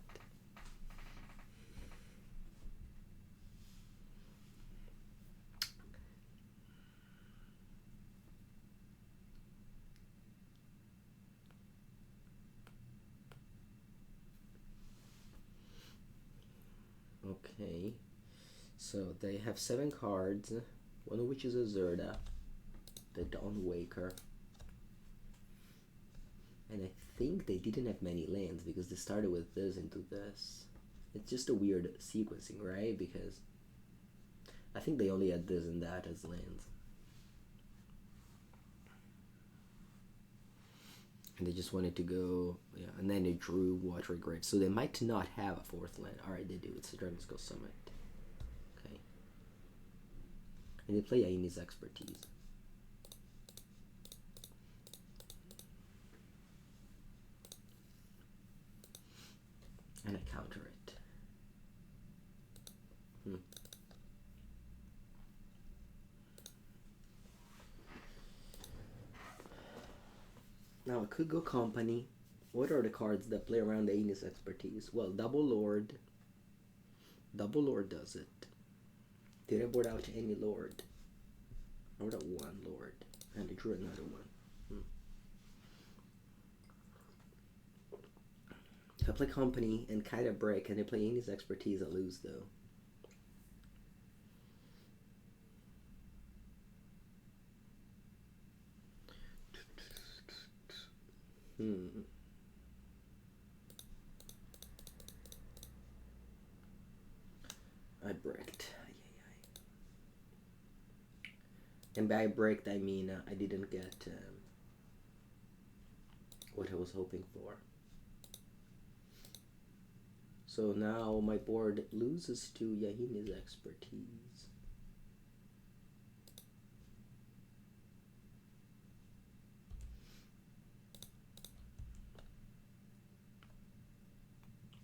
Okay, so they have 7 cards, one of which is a Zerda, the Dawnwaker, and I think they didn't have many lands because they started with this into this. It's just a weird sequencing, right? Because I think they only had this and that as lands. And they just wanted to go, yeah, and then they drew Watery Grave. So they might not have a 4th land. Alright, they do. It's the Dragon's Ghost Summit. Okay. And they play Aini's expertise. And I counter it. Now I could go company. What are the cards that play around Aini's expertise? Well, Double Lord. Double Lord does it. Did I board out any Lord? I board out 1 Lord. And I drew another one. If I play company and kind of break and I play Aini's expertise, I lose though. I bricked. And by bricked, I mean I didn't get what I was hoping for. So now my board loses to Yahini's expertise.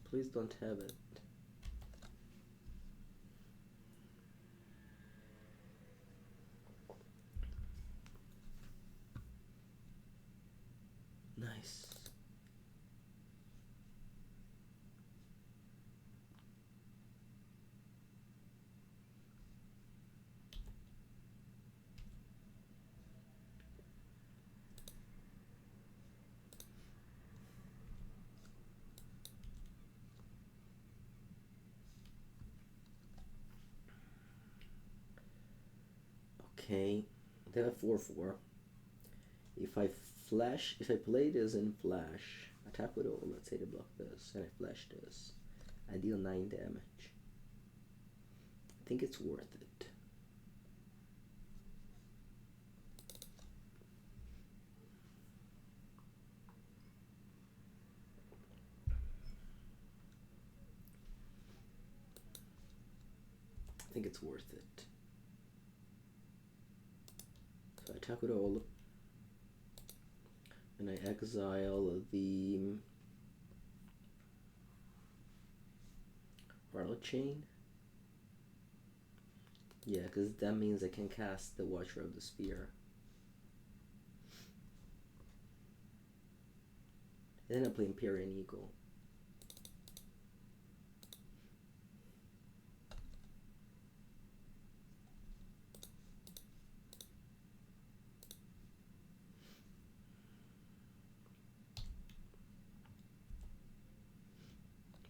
Please don't have it. Okay, they have 4/4. If I play this in flash, attack with all, let's say they block this, and I flash this, I deal 9 damage. I think it's worth it. I think it's worth it. So I attack with all, and I exile the Rattlechain. Yeah, because that means I can cast the Watcher of the Spear. And then I play Empyrean Eagle.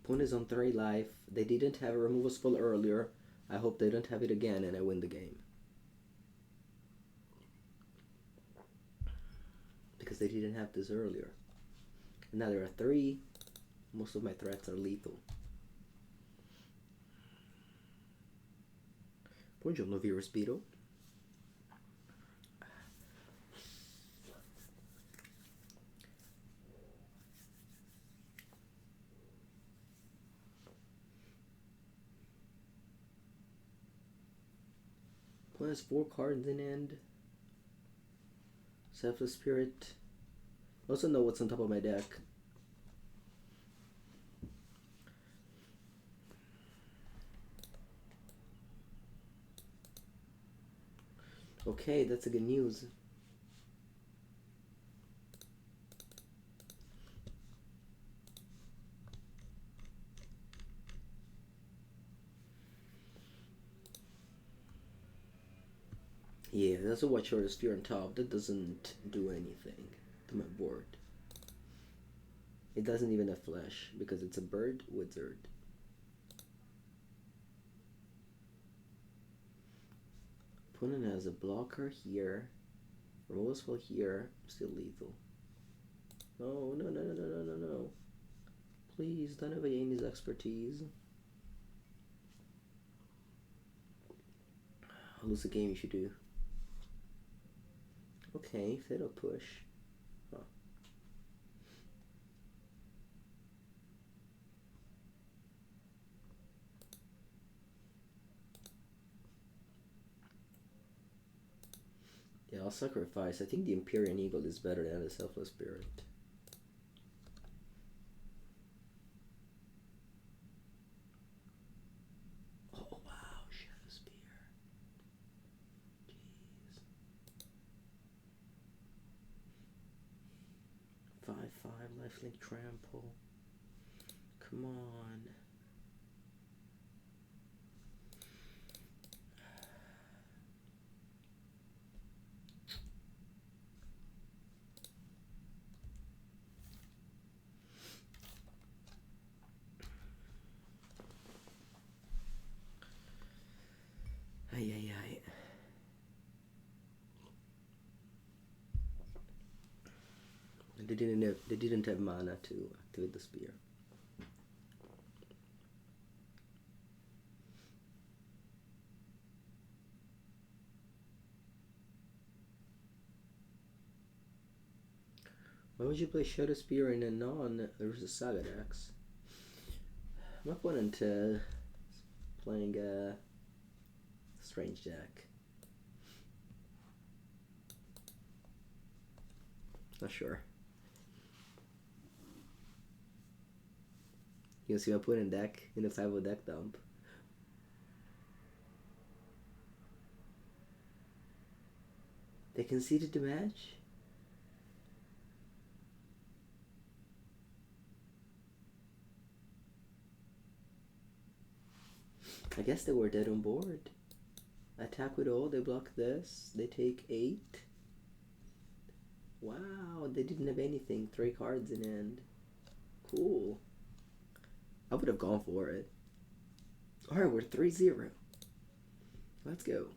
Opponent is on 3 life. They didn't have a removal spell earlier. I hope they don't have it again and I win the game. Because they didn't have this earlier. And now there are 3. Most of my threats are lethal. Buongiorno, Virus Beetle. Plus 4 cards in end. Selfless Spirit. I also know what's on top of my deck. Okay, that's a good news. Yeah, that's a Watcher of the Spear on top. That doesn't do anything to my board. It doesn't even have flesh because it's a bird wizard. Opponent has a blocker here, removal spell here, still lethal. No, no, no, no, no, no, no, no. Please don't have Amy's expertise. I'll lose the game if you do. Okay, Fatal Push. Huh. Yeah, I'll sacrifice. I think the Empyrean Eagle is better than the Selfless Spirit. Oh wow, Shadow Spear. Jeez. 5/5 lifelink trample. Come on. Ay, ay, ay. They didn't have mana to activate the spear. Why would you play Shadow Spear in a non versus Saga decks? My opponent playing a strange deck. Not sure. You can see my opponent deck in a 5/0 deck dump. They conceded the match? I guess they were dead on board. Attack with all, they block this, they take 8. Wow, they didn't have anything. 3 cards in end. Cool. I would have gone for it. Alright, we're 3-0. Let's go.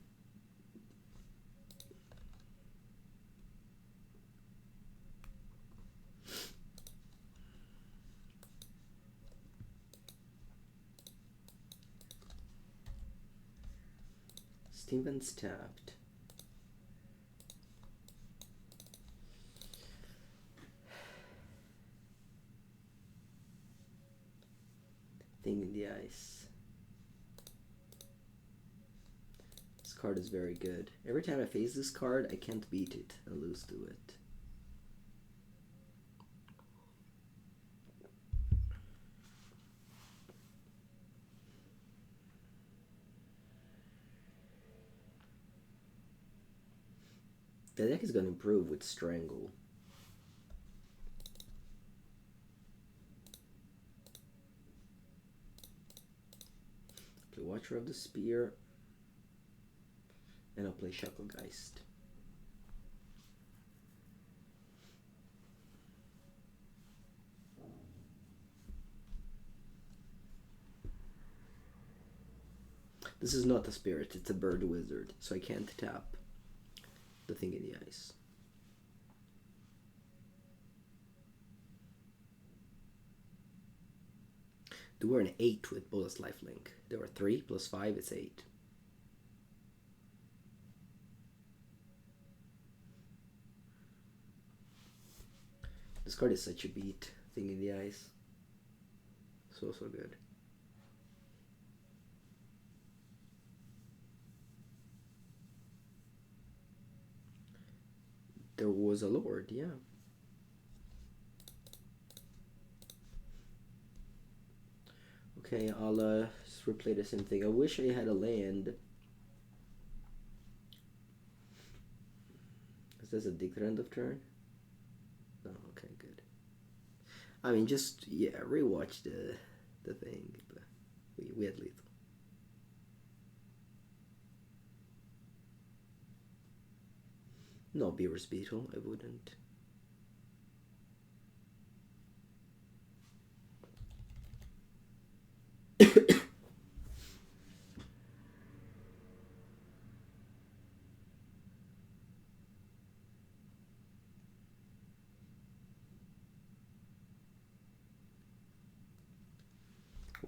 16 Vents tapped. Thing in the ice. This card is very good. Every time I face this card, I can't beat it. I lose to it. The deck is going to improve with Strangle. Play Watcher of the Spear. And I'll play Shacklegeist. This is not a spirit, it's a bird wizard, so I can't tap the thing in the ice. They were an 8 with bonus lifelink. There were 3 plus 5, it's 8. This card is such a beat. Thing in the ice. So good. There was a lord, yeah. Okay, I'll just replay the same thing. I wish I had a land. Is this a dig end of turn? No, okay, good. I mean, just, yeah, rewatch the thing. But we had lethal. No, Beaver's Beetle, I wouldn't.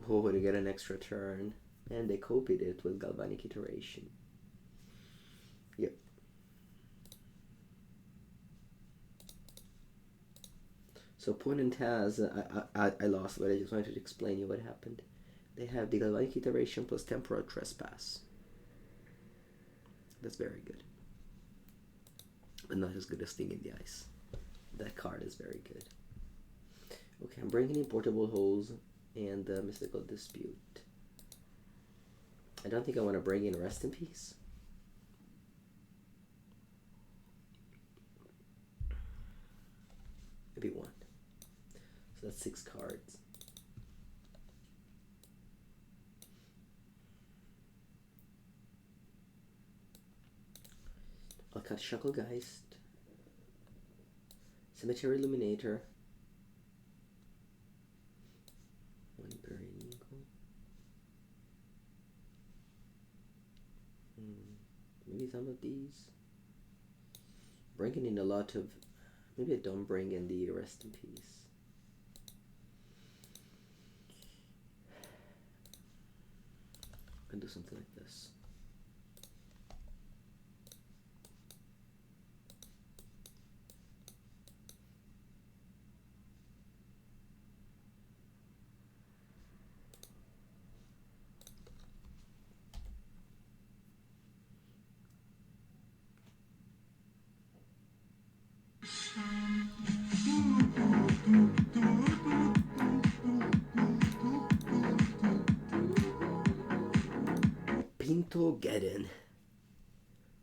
Oh, to get an extra turn. And they copied it with Galvanic Iteration. Yep. So opponent has, I lost, but I just wanted to explain you what happened. They have the Galvanic Iteration plus Temporal Trespass. That's very good. But not as good as Sting in the Ice. That card is very good. Okay, I'm bringing in Portable Holes and Mystical Dispute. I don't think I want to bring in Rest in Peace. Maybe 1. So that's 6 cards. I'll cut Shacklegeist, Cemetery Illuminator, 1 Empyrean Eagle. Maybe some of these. Bringing in a lot of. Maybe I don't bring in the Rest in Peace. I'll do something like this. Pinto-geddon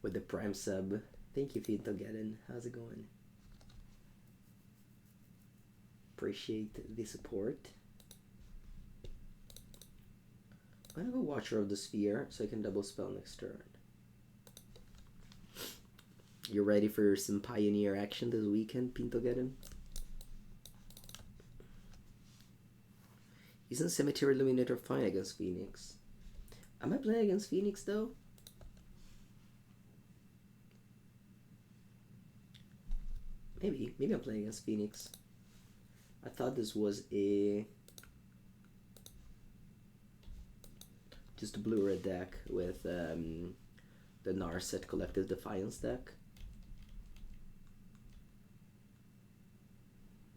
with the Prime sub. Thank you, Pinto-geddon. How's it going? Appreciate the support. I'm gonna go Watcher of the Sphere so I can double spell next turn. You ready for some Pioneer action this weekend, Pinto-geddon? Isn't Cemetery Illuminator fine against Phoenix? Am I playing against Phoenix though? Maybe I'm playing against Phoenix. I thought this was just a blue-red deck with the Narset Collective Defiance deck.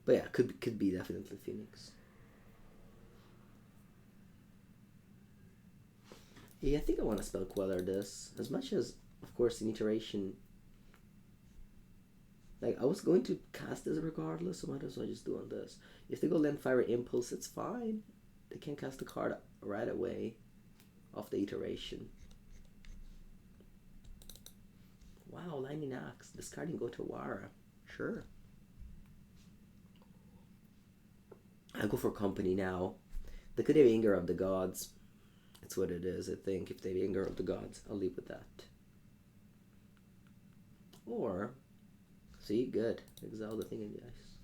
But yeah, could be definitely Phoenix. Yeah, I think I want to Spell Queller this. As much as, of course, in iteration, like, I was going to cast this regardless, so might as well just do on this. If they go Landfire Impulse, it's fine. They can cast the card right away off the iteration. Wow, Lightning Axe. Discarding Otawara. Sure. I'll go for Company now. They could have Anger of the Gods. That's what it is, I think. If they have Anger of the Gods, I'll leave with that. Or, see, good. Exile the thing in the ice.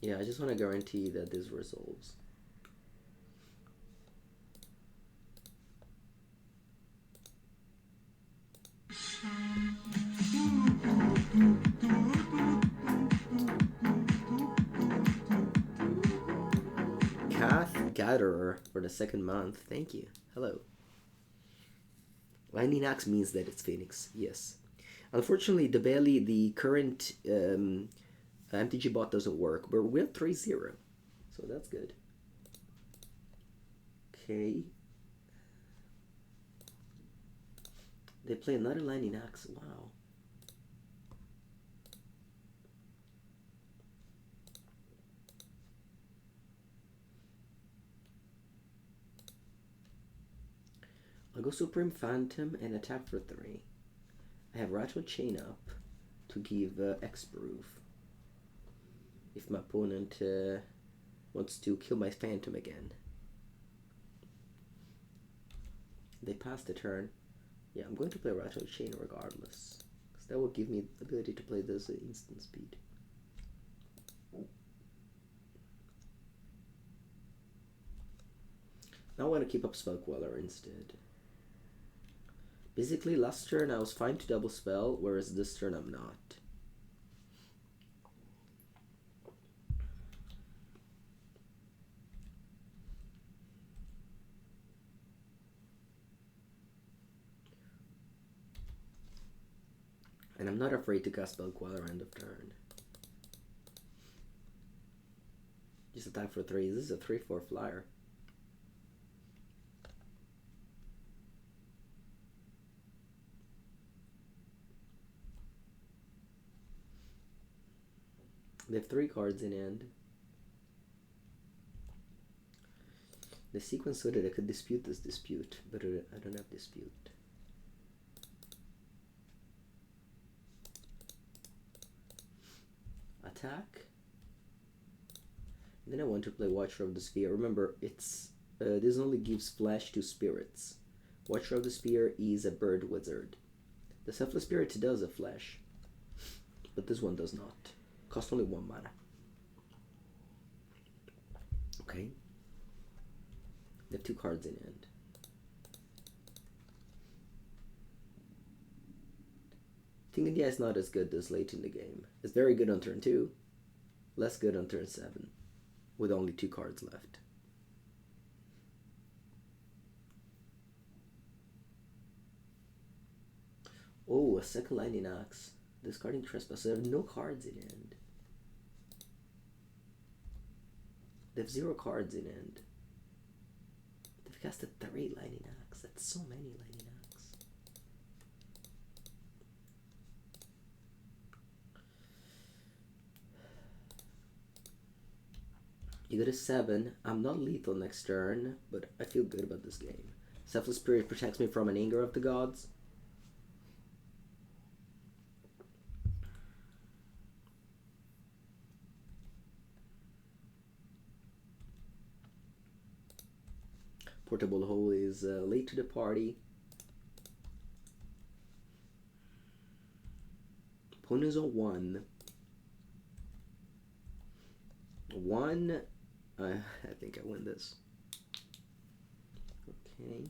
Yeah, I just want to guarantee that this resolves. Gatherer for the second month. Thank you. Hello. Lightning Axe means that it's Phoenix. Yes. Unfortunately, the current MTG bot doesn't work, but we're 3-0. So that's good. Okay. They play another Lightning Axe. Wow. I'll go Supreme Phantom and attack for 3. I have Rattlechain up to give X-Proof. If my opponent wants to kill my Phantom again. They pass the turn. Yeah, I'm going to play Rattlechain regardless. Because that will give me the ability to play this at instant speed. Now I want to keep up Spell Queller instead. Basically, last turn I was fine to double spell, whereas this turn I'm not. And I'm not afraid to cast Spell Queller end of turn. Just attack for 3. This is a 3/4 flyer. They have 3 cards in hand. The sequence so that I could dispute this dispute, but I don't have dispute. Attack. And then I want to play Watcher of the Sphere. Remember, it's this only gives flash to spirits. Watcher of the Sphere is a bird wizard. The Selfless Spirit does a flash, but this one does not. Cost only 1 mana. Okay. They have 2 cards in hand. India is not as good this late in the game. It's very good on turn 2, less good on turn 7, with only 2 cards left. Oh, a second Lightning Axe. Discarding Trespass. They have no cards in hand. They have 0 cards in hand. They've casted 3 Lightning Axe. That's so many Lightning Axe. You got a 7. I'm not lethal next turn, but I feel good about this game. Selfless Spirit protects me from an Anger of the Gods. Portable Hole is late to the party. Opponent is on 1. 1. I think I win this. Okay.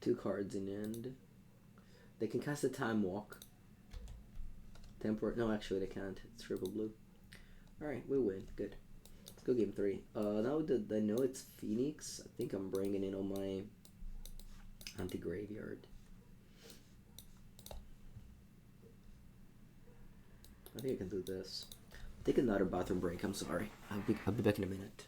2 cards in end. They can cast a Time Walk. No, actually they can't. It's triple blue. Alright, we win. Good. Let's go game 3. Now that I know it's Phoenix, I think I'm bringing in all my anti-graveyard. I think I can do this. Take another bathroom break, I'm sorry. I'll be back in a minute.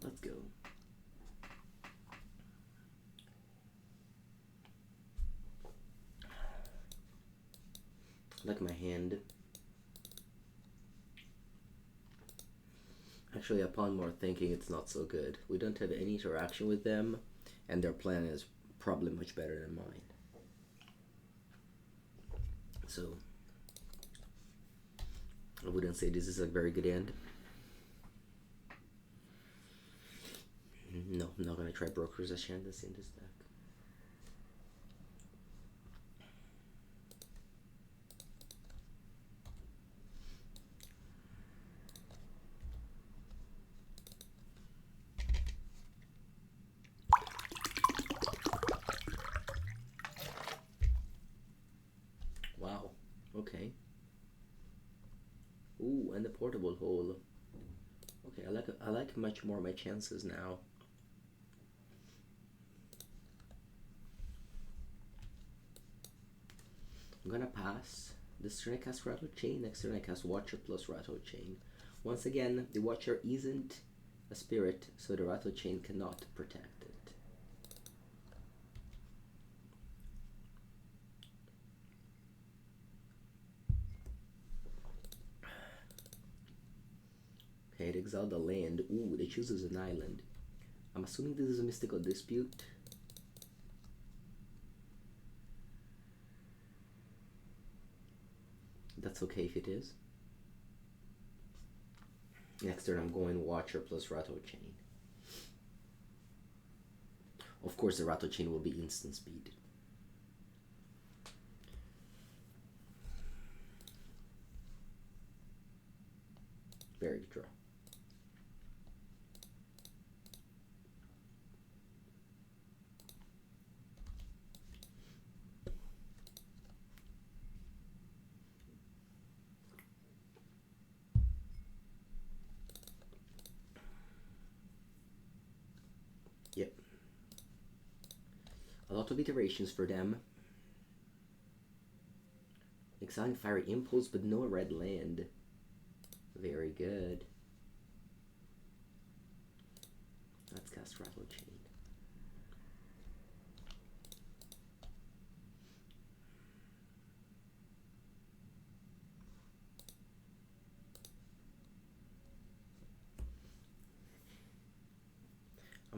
Let's go. I like my hand. Actually, upon more thinking, it's not so good. We don't have any interaction with them, and their plan is probably much better than mine. So, I wouldn't say this is a very good end. No, I'm not gonna try Broker's Ascendance in this deck. Wow, okay. Ooh, and the portable hole. Okay, I like much more my chances now. I'm gonna pass. This turn I cast Rattlechain, next turn I cast Watcher plus Rattlechain. Once again, the Watcher isn't a spirit, so the Rattlechain cannot protect it. Okay, it exiled the land. Ooh, they chooses an island. I'm assuming this is a Mystical Dispute. That's okay if it is. Next turn I'm going Watcher plus Rattlechain. Of course the Rattlechain will be instant speed. Very good draw. Yep. A lot of iterations for them. Exiling Fiery Impulse, but no red land. Very good. Let's cast Rattlechain.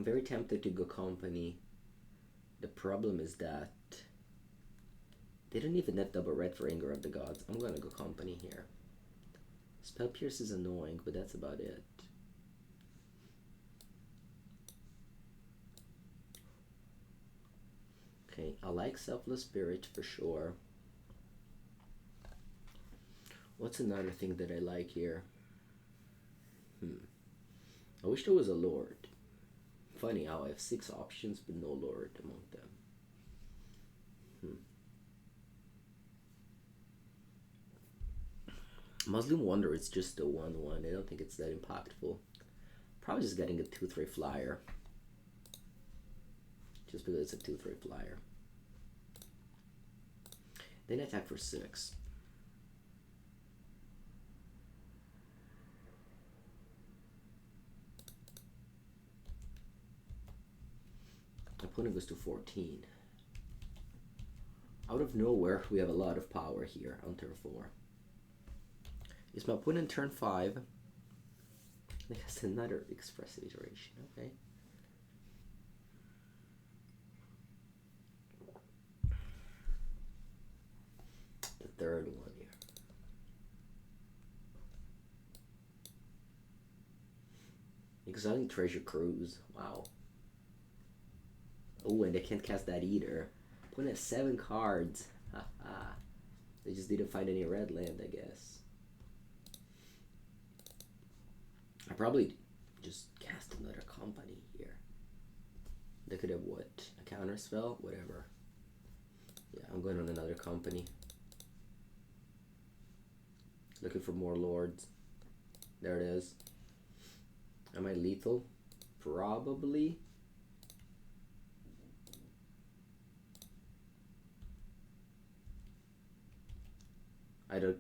very tempted to go company. The problem is that they don't even have double red for Anger of the Gods. I'm gonna go company here. Spell Pierce is annoying, but that's about it. Okay, I like Selfless Spirit for sure. What's another thing that I like here? I wish there was a Lord. Funny how I have 6 options but no Lord among them. Mausoleum Wanderer is just a 1/1. I don't think it's that impactful. Probably just getting a 2/3 flyer. Just because it's a 2/3 flyer. Then attack for 6. Opponent goes to 14. Out of nowhere, we have a lot of power here on turn 4. Is my opponent turn 5? It has another expressive iteration, okay. The third one here. Exotic Treasure Cruise, wow. Oh, and they can't cast that either. Opponent has 7 cards. Haha. They just didn't find any red land, I guess. I probably just cast another company here. They could have what? A counter spell? Whatever. Yeah, I'm going on another company. Looking for more lords. There it is. Am I lethal? Probably. I don't,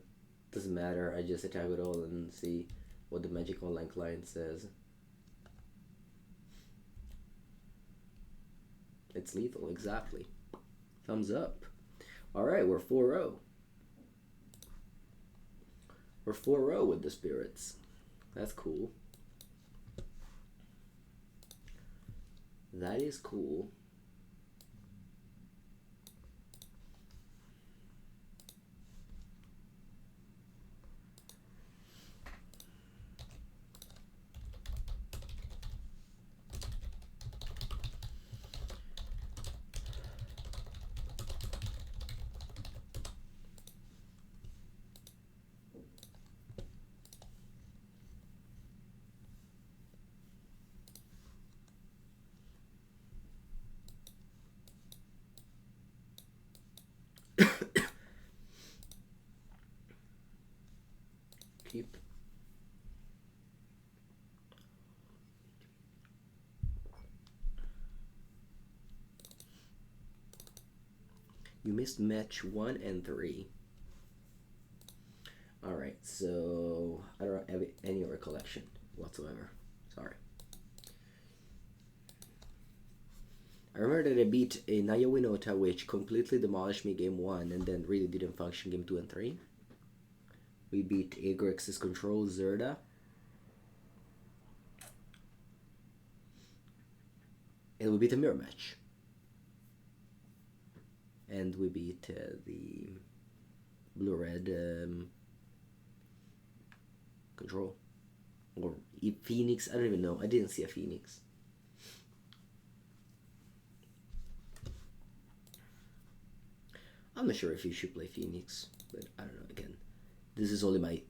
doesn't matter, I just attack it all and see what the Magic Online client says. It's lethal, exactly. Thumbs up. Alright, we're 4-0. We're 4-0 with the spirits. That's cool. That is cool. Keep. You missed match 1 and 3. Alright, so I don't have any recollection whatsoever. Sorry. I remember that I beat a Naya Winota, which completely demolished me game 1 and then really didn't function game 2 and 3. We beat Agrex's Control Zerda. And we beat a mirror match. And we beat the blue-red Control. Or Phoenix, I don't even know. I didn't see a Phoenix. I'm not sure if you should play Phoenix, but I don't know, again. This is only my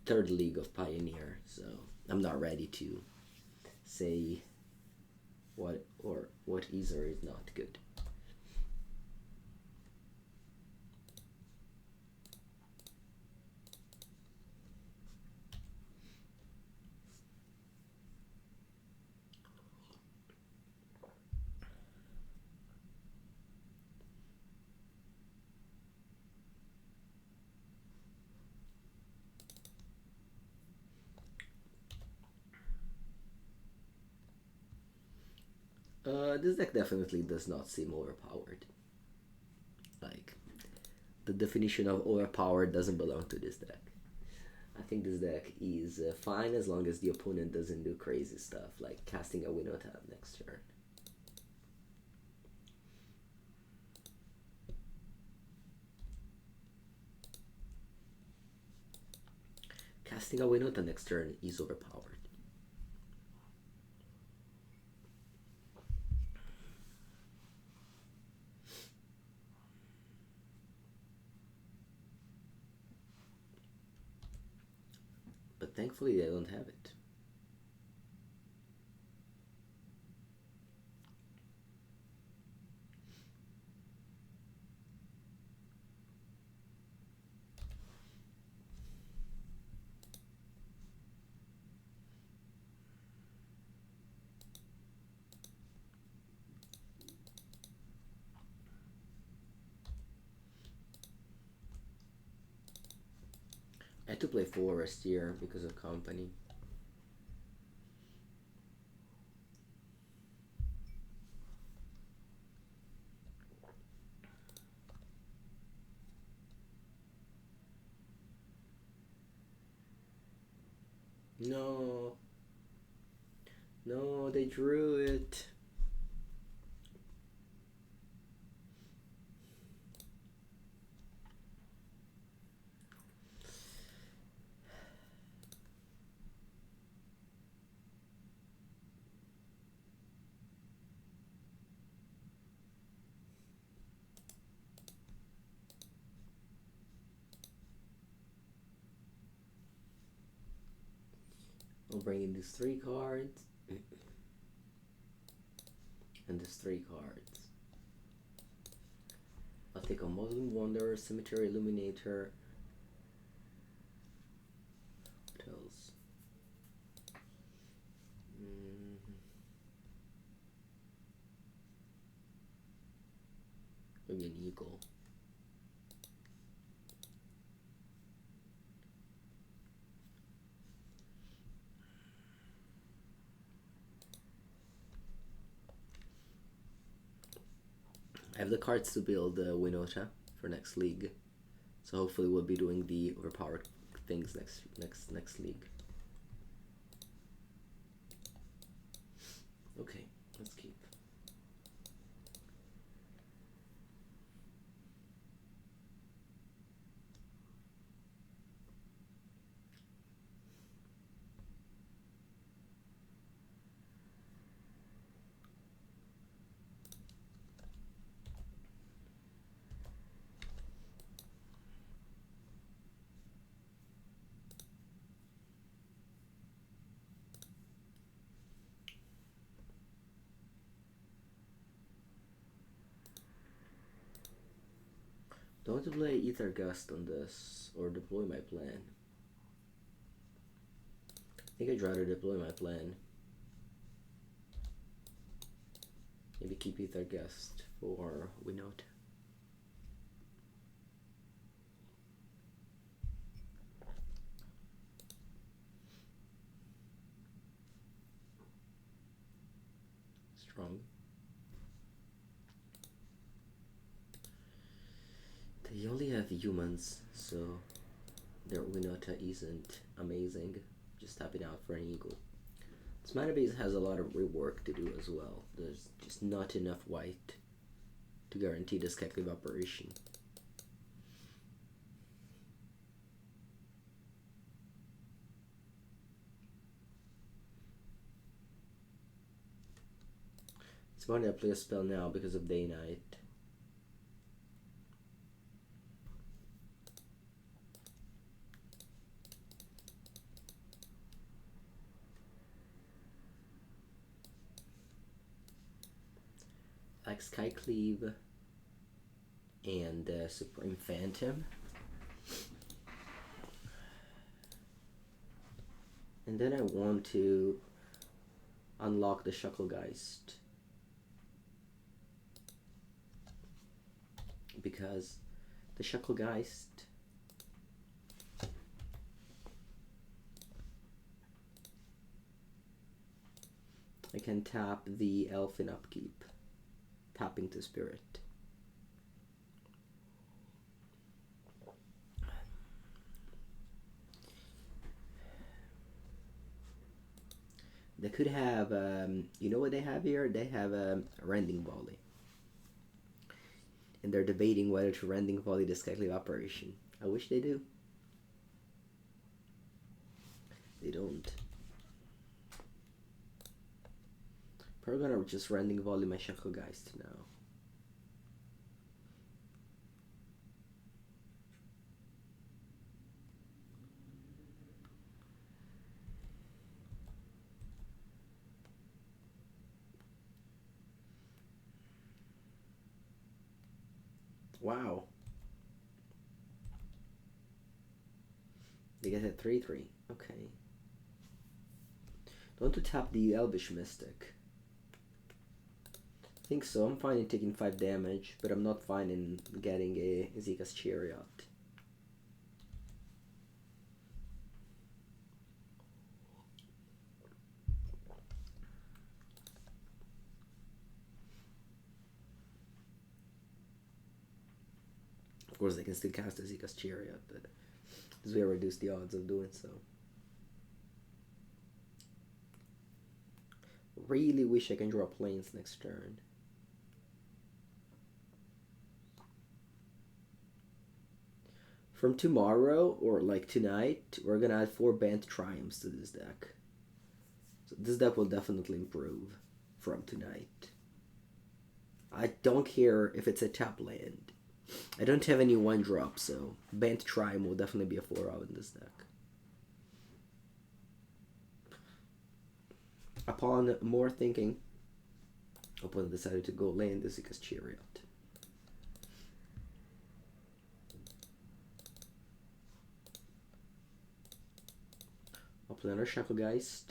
3rd league of Pioneer, so I'm not ready to say what is or is not good. This deck definitely does not seem overpowered. Like, the definition of overpowered doesn't belong to this deck. I think this deck is fine as long as the opponent doesn't do crazy stuff like casting a Winota next turn. Casting a Winota next turn is overpowered. But thankfully they don't have it. I had to play Forest here because of company. No. No, they drew it. I'll bring in these 3 cards and these 3 cards. I'll take a Mausoleum Wanderer, Cemetery Illuminator. What else? Maybe an Eagle. I have the cards to build Winota for next league, so hopefully we'll be doing the overpowered things next league. Okay, let's keep. Do I want to play Aether Gust on this or deploy my plan? I think I'd rather deploy my plan. Maybe keep Aether Gust for Winota. Strong. They only have humans, so their Winota isn't amazing. Just tapping out for an Eagle. This mana base has a lot of rework to do as well. There's just not enough white to guarantee the Skyclave Apparition. It's going to play a spell now because of Day Night. Like Skyclave and Supreme Phantom. And then I want to unlock the Shacklegeist, because the Shacklegeist I can tap the Elf in upkeep, tapping to Spirit. They could have, you know what they have here? They have a Rending Volley. And they're debating whether to Rending Volley the Skyclave Apparition. I wish they do. They don't. Probably gonna just Rending Volley my Shacklegeist now. Wow. They get a 3/3. Okay. Don't want to tap the Elvish Mystic. I think so. I'm fine in taking 5 damage, but I'm not fine in getting a Zika's Chariot. Of course, they can still cast Zika's Chariot, but this way I reduce the odds of doing so. Really wish I can draw planes next turn. From tomorrow, or like tonight, we're gonna add 4 Bant Triumphs to this deck. So this deck will definitely improve from tonight. I don't care if it's a tap land. I don't have any 1-drop, so Bant Triumph will definitely be a 4-out in this deck. Upon more thinking, opponent decided to go land the Zika's Chariot. I'll play another Shacklegeist.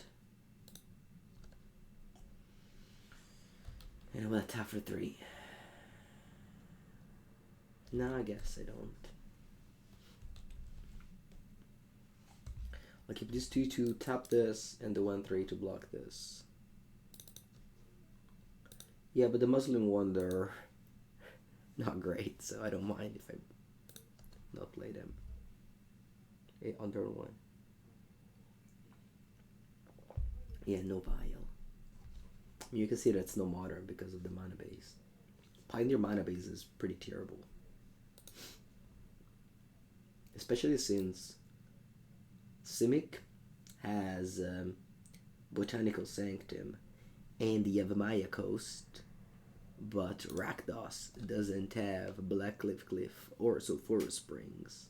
And I'm gonna tap for 3. No, I guess I don't. I'll keep this 2 to tap this and the 1/3 to block this. Yeah, but the Mausoleum Wanderer, not great, so I don't mind if I not play them. On turn 1. Yeah, no Vial. You can see that it's no Modern because of the mana base. Pioneer mana base is pretty terrible. Especially since Simic has Botanical Sanctum and the Yavimaya Coast, but Rakdos doesn't have Blackcliff Cliff or Sulphurous Springs.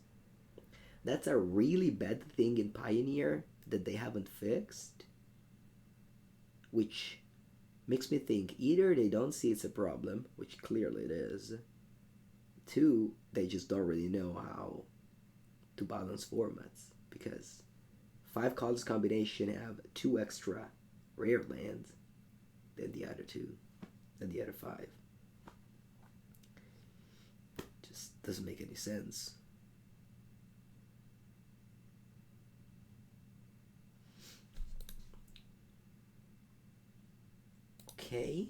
That's a really bad thing in Pioneer that they haven't fixed, which makes me think either they don't see it's a problem, which clearly it is, 2, they just don't really know how to balance formats, because 5 colors combination have 2 extra rare lands than the other 2, than the other 5. Just doesn't make any sense. Okay.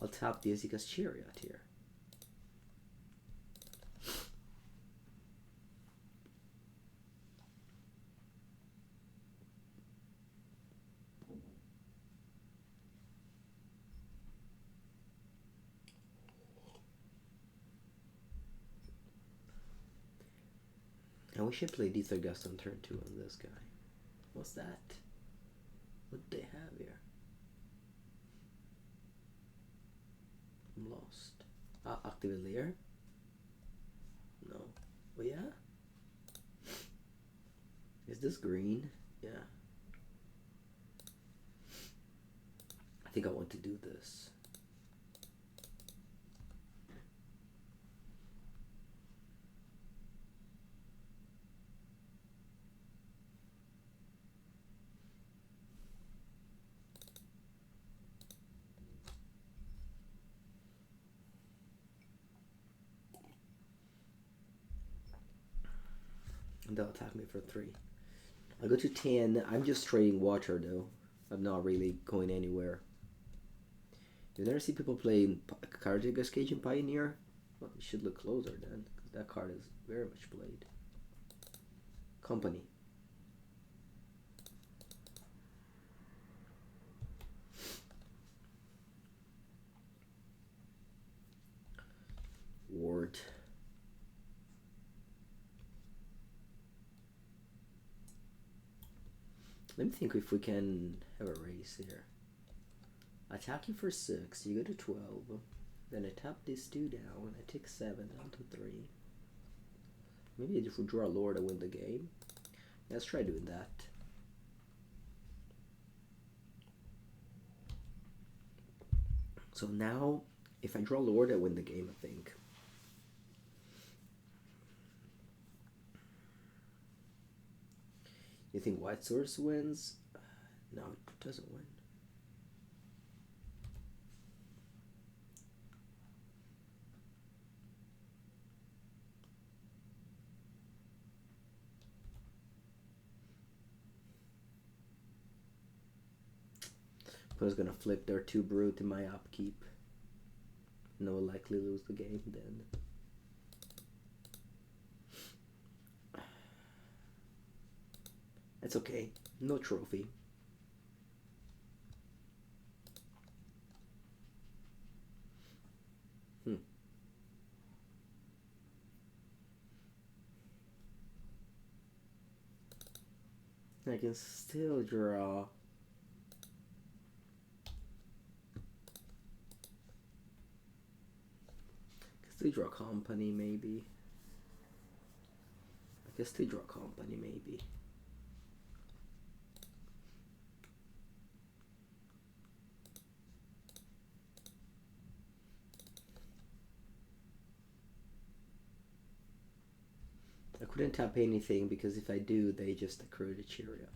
I'll tap the Zika's Chariot here. I wish I played Aether Gust on turn 2 on this guy. What's that? What do they have here? I'm lost. Activate layer? No. Oh yeah? Is this green? Yeah. I think I want to do this. And they'll attack me for 3. I go to 10. I'm just trading water though. I'm not really going anywhere. You never see people playing Cardigas Cage in Pioneer? Well, you should look closer then, because that card is very much played. Company. Let me think if we can have a race here. Attack you for 6, you go to 12. Then I tap these 2 down, I take 7 down to 3. Maybe if we draw a Lord, I win the game. Let's try doing that. So now, if I draw Lord, I win the game, I think. You think White Source wins? No, it doesn't win. I was gonna flip their 2 brute in my upkeep. No, likely lose the game then. It's okay. No trophy. I can still draw. Still draw company maybe. I can still draw company maybe. I couldn't tap anything because if I do, they just accrue the Chariot.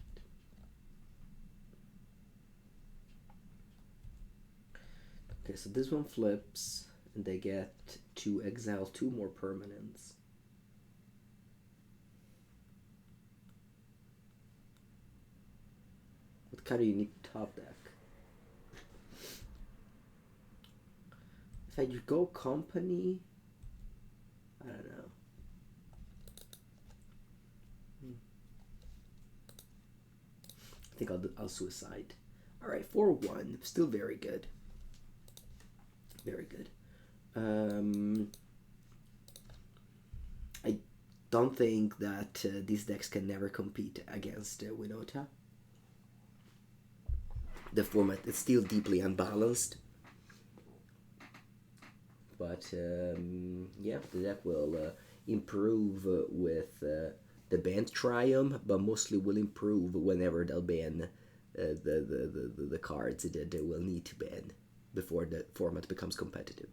Okay, so this one flips, and they get to exile 2 more permanents. What kind of unique top deck? If I go company, I don't know. I think I'll suicide. All right, 4-1, still very good. Very good. I don't think that these decks can never compete against Winota. The format is still deeply unbalanced. But yeah, the deck will improve with the Bant Triumph, but mostly will improve whenever they'll ban the cards that they will need to ban before the format becomes competitive.